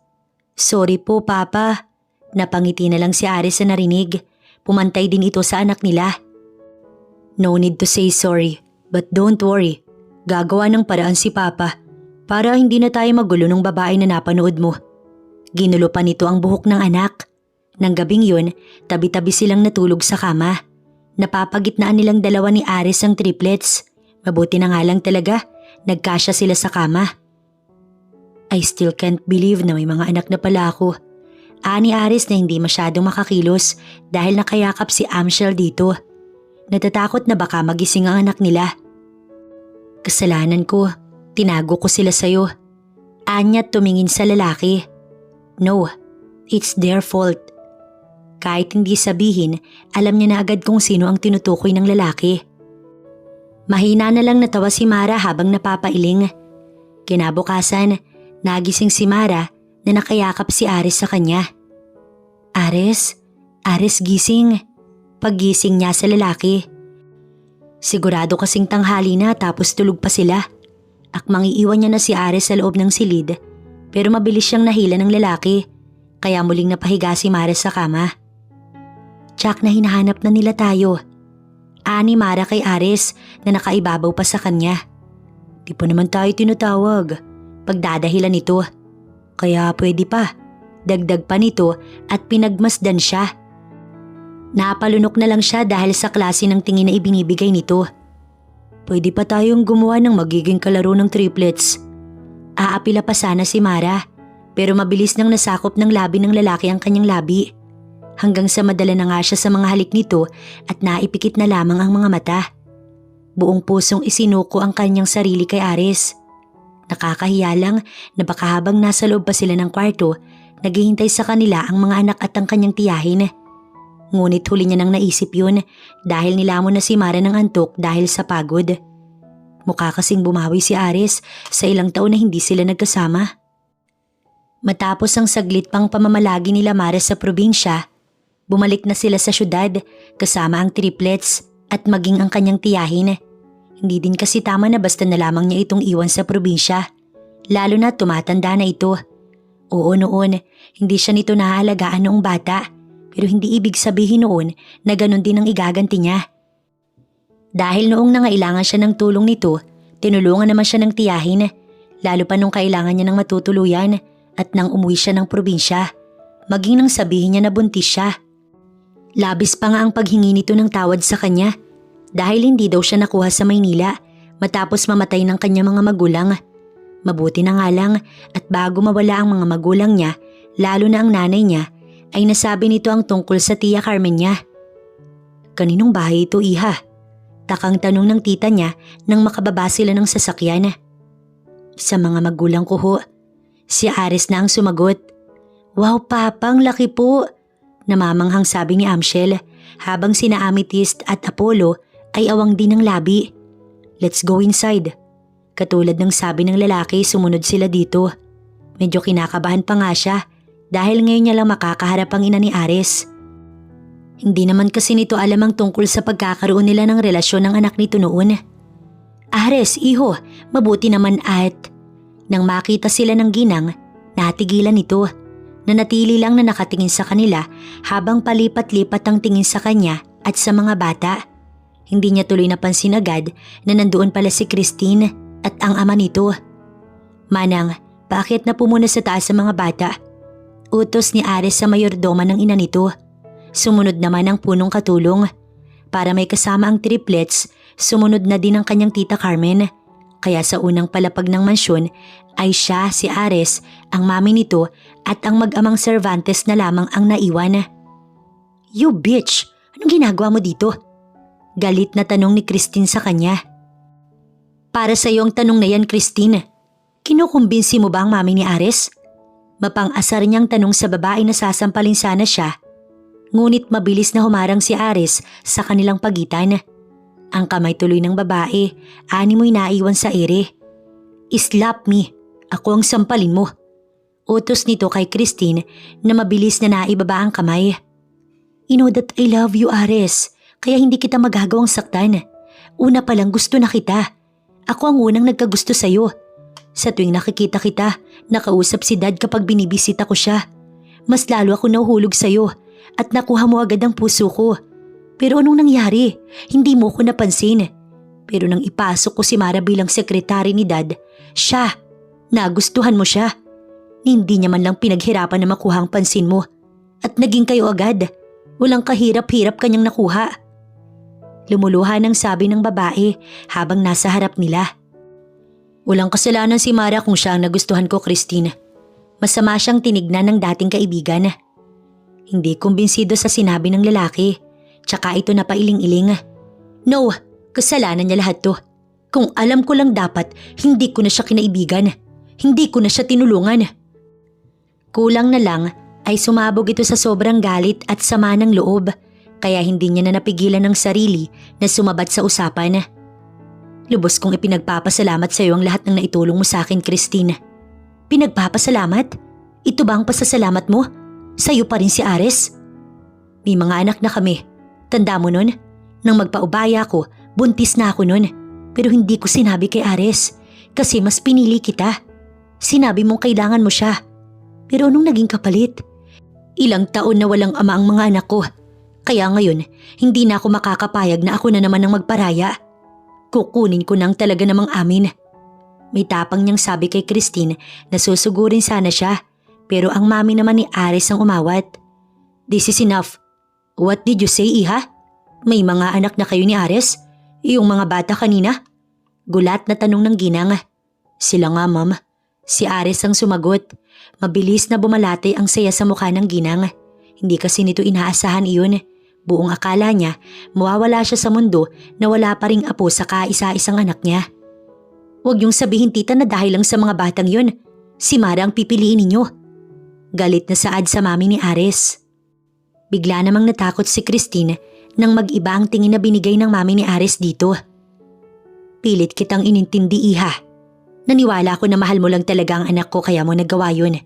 Sorry po Papa. Napangiti na lang si Ares sa narinig. Pumantay din ito sa anak nila. No need to say sorry, but don't worry. Gagawa ng paraan si Papa para hindi na tayo magulo ng babae na napanood mo. Ginulo pa nito ang buhok ng anak. Nang gabing yun, tabi-tabi silang natulog sa kama. Napapagitnaan nilang dalawa ni Ares ang triplets. Mabuti na nga lang talaga, nagkasya sila sa kama. I still can't believe na may mga anak na pala ako. Ani Ares na hindi masyadong makakilos dahil nakayakap si Amshel dito. Natatakot na baka magising ang anak nila. Kasalanan ko, tinago ko sila sayo. Anya't tumingin sa lalaki. No, it's their fault. Kahit hindi sabihin, alam niya na agad kung sino ang tinutukoy ng lalaki. Mahina na lang natawa si Mara habang napapailing. Kinabukasan, nagising si Mara na nakayakap si Ares sa kanya. Ares gising. Paggising niya sa lalaki. Sigurado kasing tanghali na tapos tulog pa sila. Akmang iiwan niya na si Ares sa loob ng silid, pero mabilis siyang nahila ng lalaki, kaya muling napahiga si Mara sa kama. Tsak na hinahanap na nila tayo. Ani Mara kay Ares na nakaibabaw pa sa kanya. Di pa naman tayo tinatawag. Pagdadahilan nito. Kaya pwede pa. Dagdag pa nito at pinagmasdan siya. Napalunok na lang siya dahil sa klase ng tingin na ibinibigay nito. Pwede pa tayong gumawa ng magiging kalaro ng triplets. Aapila pa sana si Mara, pero mabilis nang nasakop ng labi ng lalaki ang kanyang labi. Hanggang sa madala na nga siya sa mga halik nito at naipikit na lamang ang mga mata. Buong pusong isinuko ang kanyang sarili kay Ares. Nakakahiya lang na baka habang nasa loob pa sila ng kwarto, naghihintay sa kanila ang mga anak at ang kanyang tiyahin. Ngunit huli niya nang naisip yun dahil nilamon na si Mara ng antok dahil sa pagod. Mukha kasing bumawi si Ares sa ilang taon na hindi sila nagkasama. Matapos ang saglit pang pamamalagi nila Mara sa probinsya, bumalik na sila sa syudad kasama ang triplets at maging ang kanyang tiyahin. Hindi din kasi tama na basta na lamang niya itong iwan sa probinsya, lalo na tumatanda na ito. Oo noon, hindi siya nito nahaalagaan noong bata. Pero hindi ibig sabihin noon na ganun din ang igaganti niya. Dahil noong nangailangan siya ng tulong nito, tinulungan naman siya ng tiyahin, lalo pa nung kailangan niya ng matutuluyan at nang umuwi siya ng probinsya, maging nang sabihin niya na buntis siya. Labis pa nga ang paghingi nito ng tawad sa kanya dahil hindi daw siya nakuha sa Maynila matapos mamatay ng kanyang mga magulang. Mabuti na nga lang at bago mawala ang mga magulang niya, lalo na ang nanay niya, ay nasabi nito ang tungkol sa tiya Carmen niya. Kaninong bahay ito, iha? Takang tanong ng tita niya nang makababa sila ng sasakyan. Sa mga magulang ko ho. Si Ares na ang sumagot. Wow papa, ang laki po. Namamanghang sabi ni Amshel habang sina Amethyst at Apollo ay awang din ng labi. Let's go inside. Katulad ng sabi ng lalaki, sumunod sila dito. Medyo kinakabahan pa nga siya dahil ngayon niya lang makakaharap ang ina ni Ares. Hindi naman kasi nito alam ang tungkol sa pagkakaroon nila ng relasyon ng anak nito noon. Ares, iho, mabuti naman at… Nang makita sila ng ginang, natigilan nito. Nanatili lang na nakatingin sa kanila habang palipat-lipat ang tingin sa kanya at sa mga bata. Hindi niya tuloy napansin agad na nandoon pala si Christine at ang ama nito. Manang, bakit na pumuna sa taas sa mga bata? Utos ni Ares sa mayordoma ng ina nito. Sumunod naman ang punong katulong. Para may kasama ang triplets, sumunod na din ang kanyang tita Carmen. Kaya sa unang palapag ng mansyon ay siya, si Ares, ang mami nito at ang mag-amang Cervantes na lamang ang naiwan. You bitch! Anong ginagawa mo dito? Galit na tanong ni Christine sa kanya. Para sa iyo ang tanong na yan, Christine. Kinukumbinsi mo ba ang mami ni Ares? Mapang-asar niyang tanong sa babae na sasampalin sana siya. Ngunit mabilis na humarang si Ares sa kanilang pagitan. Ang kamay tuloy ng babae, animoy naiwan sa ere. Slap me. Ako ang sampalin mo. Utos nito kay Christine na mabilis na naibaba ang kamay. You know that I love you, Ares, kaya hindi kita magagawang saktan. Una pa lang gusto na kita. Ako ang unang nagkagusto sa'yo. Sa tuwing nakikita kita, nakausap si Dad kapag binibisita ko siya. Mas lalo ako nahuhulog sa'yo at nakuha mo agad ang puso ko. Pero anong nangyari? Hindi mo ko napansin. Pero nang ipasok ko si Mara bilang sekretary ni Dad, siya, nagustuhan mo siya. Hindi niya man lang pinaghirapan na makuha ang pansin mo. At naging kayo agad. Walang kahirap-hirap kanyang nakuha. Lumuluha ng sabi ng babae habang nasa harap nila. Walang kasalanan si Mara kung siya ang nagustuhan ko, Christine. Masama siyang tinignan ng dating kaibigan. Hindi kumbinsido sa sinabi ng lalaki, tsaka ito na pailing-iling. No, kasalanan niya lahat to. Kung alam ko lang dapat, hindi ko na siya kinaibigan. Hindi ko na siya tinulungan. Kulang na lang ay sumabog ito sa sobrang galit at sama ng loob, kaya hindi niya na napigilan ng sarili na sumabat sa usapan. Lubos kong ipinagpapasalamat sa iyo ang lahat ng naitulong mo sa akin, Christine. Pinagpapasalamat? Ito ba ang pasasalamat mo? Sa'yo pa rin si Ares? May mga anak na kami. Tanda mo nun? Nang magpaubaya ko, buntis na ako nun. Pero hindi ko sinabi kay Ares kasi mas pinili kita. Sinabi mong kailangan mo siya. Pero anong naging kapalit? Ilang taon na walang ama ang mga anak ko. Kaya ngayon, hindi na ako makakapayag na ako na naman ang magparaya. Kukunin ko nang talaga namang amin. May tapang niyang sabi kay Christine na susugurin sana siya, pero ang mami naman ni Ares ang umawat. This is enough. What did you say, Iha? May mga anak na kayo ni Ares? Yung mga bata kanina? Gulat na tanong ng ginang. Sila nga, Ma'am. Si Ares ang sumagot. Mabilis na bumalate ang saya sa mukha ng ginang. Hindi kasi nito inaasahan iyon. Buong akala niya, mawawala siya sa mundo na wala pa ring apo sa kaisa-isang anak niya. Huwag niyong sabihin, tita, na dahil lang sa mga batang yun, si Mara ang pipiliin ninyo. Galit na saad sa mami ni Ares. Bigla namang natakot si Christine nang mag-iba ang tingin na binigay ng mami ni Ares dito. Pilit kitang inintindi, Iha. Naniwala ko na mahal mo lang talaga ang anak ko kaya mo nagawa yun.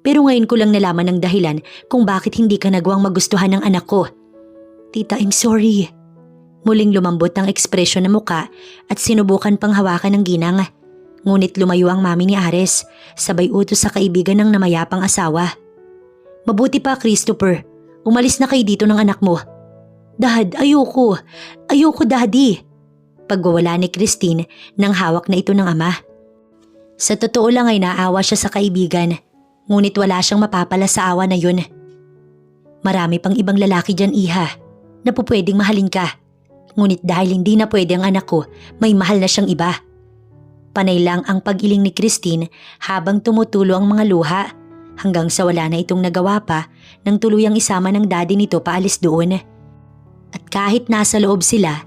Pero ngayon ko lang nalaman ng dahilan kung bakit hindi ka nagawang magustuhan ng anak ko. Tita, I'm sorry. Muling lumambot ang ekspresyon ng muka at sinubukan pang hawakan ng ginang. Ngunit lumayo ang mami ni Ares, sabay utos sa kaibigan ng namayapang asawa. Mabuti pa, Christopher. Umalis na kayo dito ng anak mo. Dad, ayoko. Ayoko, Daddy. Pagwawala ni Christine nang hawak na ito ng ama. Sa totoo lang ay naawa siya sa kaibigan, ngunit wala siyang mapapala sa awa na yun. Marami pang ibang lalaki dyan, Iha, na pupwedeng mahalin ka. Ngunit dahil hindi na pwede ang anak ko, may mahal na siyang iba. Panay lang ang pag-iling ni Christine habang tumutulo ang mga luha, hanggang sa wala na itong nagawa pa nang tuluyang isama ng daddy nito paalis doon. At kahit nasa loob sila,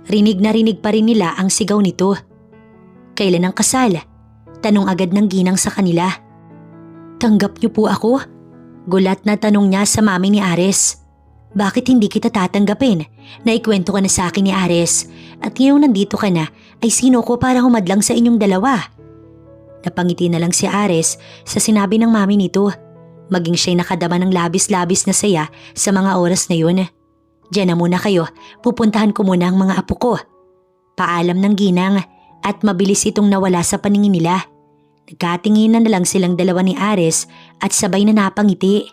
rinig na rinig pa rin nila ang sigaw nito. Kailan ang kasal? Tanong agad ng ginang sa kanila. Tanggap niyo po ako? Gulat na tanong niya sa mami ni Ares. Bakit hindi kita tatanggapin? Naikwento ka na sa akin ni Ares at ngayong nandito ka na ay sino ko para humadlang sa inyong dalawa? Napangiti na lang si Ares sa sinabi ng mami nito. Maging siya'y nakadama ng labis-labis na saya sa mga oras na yun. Diyan na muna kayo, pupuntahan ko muna ang mga apo ko. Paalam ng ginang at mabilis itong nawala sa paningin nila. Nagkatinginan na lang silang dalawa ni Ares at sabay na napangiti.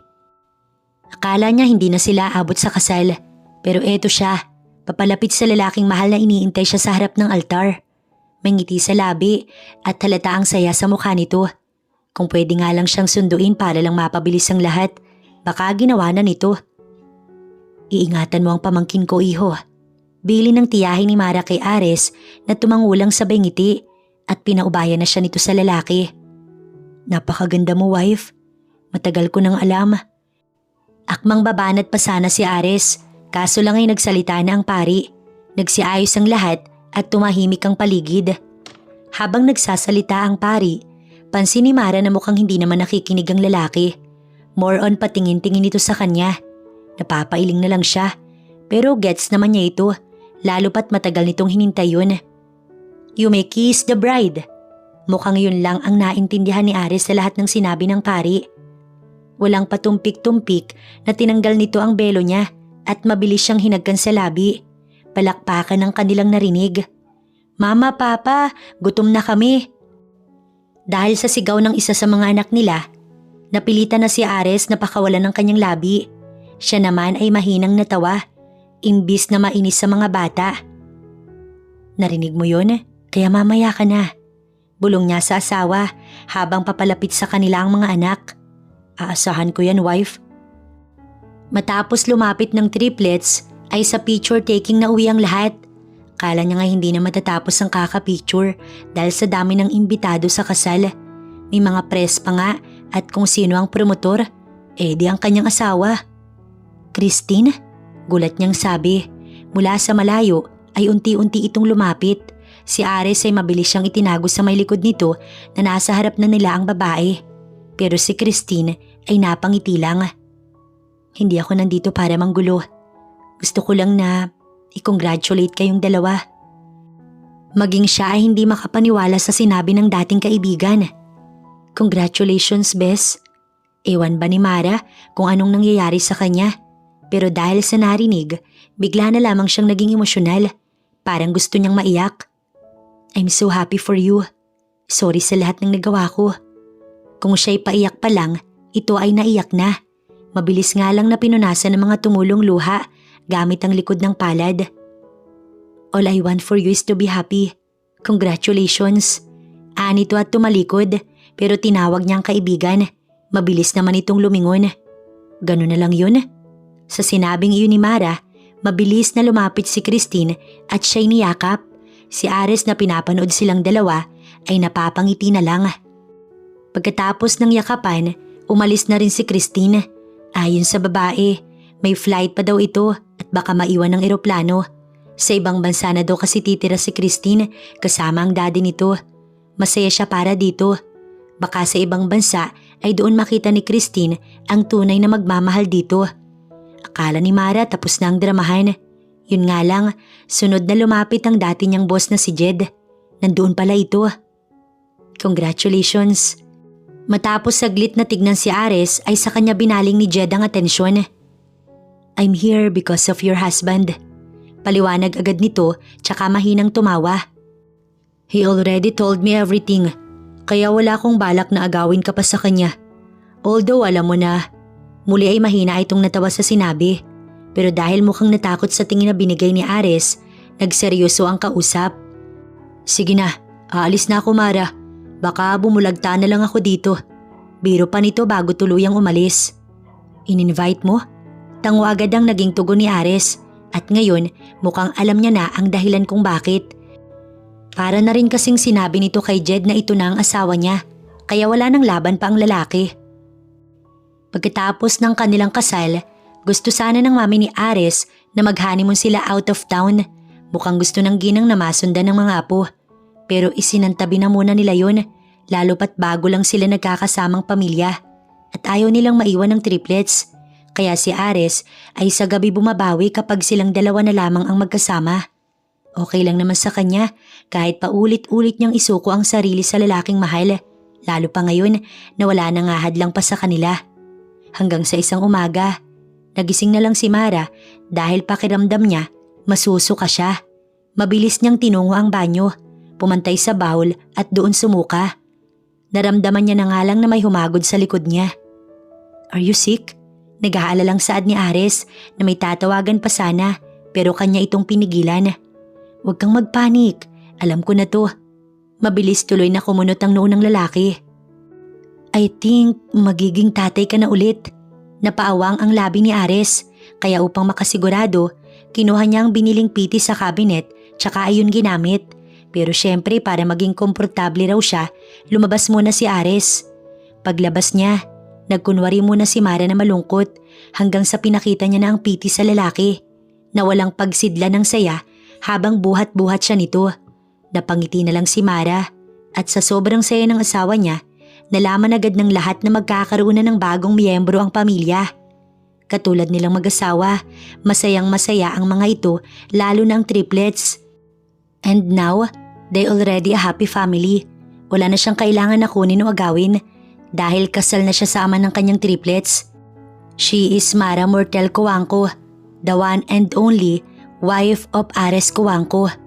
Akala niya hindi na sila abot sa kasal, pero eto siya, papalapit sa lalaking mahal na iniintay siya sa harap ng altar. May ngiti sa labi at halata ang saya sa mukha nito. Kung pwede nga lang siyang sunduin para lang mapabilis ang lahat, baka ginawa na nito. Iingatan mo ang pamangkin ko, iho. Bili ng tiyahin ni Mara kay Ares na tumangulang sabay ngiti at pinaubayan na siya nito sa lalaki. Napakaganda mo, wife. Matagal ko nang alam. Akmang babanat pa sana si Ares, kaso lang ay nagsalita na ang pari. Nagsiayos ang lahat at tumahimik ang paligid. Habang nagsasalita ang pari, pansin ni Mara na mukhang hindi naman nakikinig ang lalaki. More on patingin-tingin ito sa kanya. Napapailing na lang siya, pero gets naman niya ito, lalo pat matagal nitong hinintay yun. You may kiss the bride. Mukhang yun lang ang naintindihan ni Ares sa lahat ng sinabi ng pari. Walang patumpik-tumpik na tinanggal nito ang belo niya at mabilis siyang hinagkan sa labi. Palakpakan ng kanilang narinig. "Mama, Papa, gutom na kami." Dahil sa sigaw ng isa sa mga anak nila, napilitan na si Ares na pakawalan ng kanyang labi. Siya naman ay mahinang natawa, imbis na mainis sa mga bata. "Narinig mo yun? Kaya mamaya ka na." Bulong niya sa asawa habang papalapit sa kanila ang mga anak. "Aasahan ko yan, wife." Matapos lumapit ng triplets ay sa picture taking na uwi ang lahat. Kala niya nga hindi na matatapos ang kaka-picture dahil sa dami ng imbitado sa kasal. May mga press pa nga at kung sino ang promotor, di ang kanyang asawa. "Christine?" Gulat niyang sabi. Mula sa malayo ay unti-unti itong lumapit. Si Ares ay mabilis siyang itinago sa may likod nito na nasa harap na nila ang babae. Pero si Christine ay napangiti lang. "Hindi ako nandito para manggulo. Gusto ko lang na i-congratulate kayong dalawa." Maging siya ay hindi makapaniwala sa sinabi ng dating kaibigan. "Congratulations, Bes." Ewan ba ni Mara kung anong nangyayari sa kanya? Pero dahil sa narinig, bigla na lamang siyang naging emosyonal. Parang gusto niyang maiyak. "I'm so happy for you. Sorry sa lahat ng nagawa ko." Kung siya'y paiyak pa lang, ito ay naiyak na. Mabilis nga lang na pinunasan ng mga tumulong luha gamit ang likod ng palad. "All I want for you is to be happy. Congratulations." Anito at tumalikod pero tinawag niyang kaibigan. Mabilis naman itong lumingon. "Ganun na lang yun." Sa sinabing iyon ni Mara, mabilis na lumapit si Christine at siya'y niyakap. Si Ares na pinapanood silang dalawa ay napapangiti na lang. Pagkatapos ng yakapan, umalis na rin si Christine. Ayon sa babae, may flight pa daw ito at baka maiwan ng eroplano. Sa ibang bansa na daw kasi titira si Christine kasama ang daddy nito. Masaya siya para dito. Baka sa ibang bansa ay doon makita ni Christine ang tunay na magmamahal dito. Akala ni Mara tapos na ang dramahan. Yun nga lang, sunod na lumapit ang dati niyang boss na si Jed. Nandoon pala ito. "Congratulations." Matapos saglit na tignan si Ares ay sa kanya binaling ni Jed ang atensyon. "I'm here because of your husband." Paliwanag agad nito tsaka mahinang tumawa. "He already told me everything, kaya wala akong balak na agawin ka pa sa kanya. Although alam mo na." Muli ay mahina itong natawa sa sinabi. Pero dahil mukhang natakot sa tingin na binigay ni Ares, nagseryoso ang kausap. "Sige na, aalis na ako, Mara. Baka bumulagta na lang ako dito." Biro pa nito bago tuluyang umalis. "In-invite mo?" Tango agad ang naging tugon ni Ares at ngayon mukhang alam niya na ang dahilan kung bakit. Para na rin kasing sinabi nito kay Jed na ito na ang asawa niya, kaya wala nang laban pa ang lalaki. Pagkatapos ng kanilang kasal, gusto sana ng mami ni Ares na mag-honeymoon sila out of town. Mukhang gusto ng ginang na masundan ng mga apo. Pero isinantabi na muna nila yun, lalo pat bago lang sila nagkakasamang pamilya. At ayaw nilang maiwan ng triplets. Kaya si Ares ay sa gabi bumabawi kapag silang dalawa na lamang ang magkasama. Okay lang naman sa kanya kahit paulit-ulit niyang isuko ang sarili sa lalaking mahal. Lalo pa ngayon na wala nang hadlang pa sa kanila. Hanggang sa isang umaga, nagising na lang si Mara dahil pakiramdam niya masusuka siya. Mabilis niyang tinungo ang banyo, pumantay sa bowl at doon sumuka. Naramdaman niya na nga lang na may humagod sa likod niya. "Are you sick?" Nag-aalalang saad ni Ares na may tatawagan pa sana pero kanya itong pinigilan. "Huwag kang magpanik, alam ko na to." Mabilis tuloy na kumunot ang noo ng lalaki. "I think magiging tatay ka na ulit." Napaawang ang labi ni Ares, kaya upang makasigurado, kinuha niya ang biniling piti sa cabinet tsaka ayun ginamit. Pero syempre para maging komportable raw siya, lumabas muna si Ares. Paglabas niya, nagkunwari muna si Mara na malungkot hanggang sa pinakita niya na ang piti sa lalaki na walang pagsidla ng saya habang buhat-buhat siya nito. Napangiti na lang si Mara at sa sobrang saya ng asawa niya, nalaman agad ng lahat na magkakaroon na ng bagong miyembro ang pamilya. Katulad nilang mag-asawa, masayang masaya ang mga ito lalo na ang triplets. And now, they already a happy family. Wala na siyang kailangan na kunin o agawin dahil kasal na siya sa ama ng kanyang triplets. She is Mara Mortel Coangco, the one and only wife of Ares Coangco.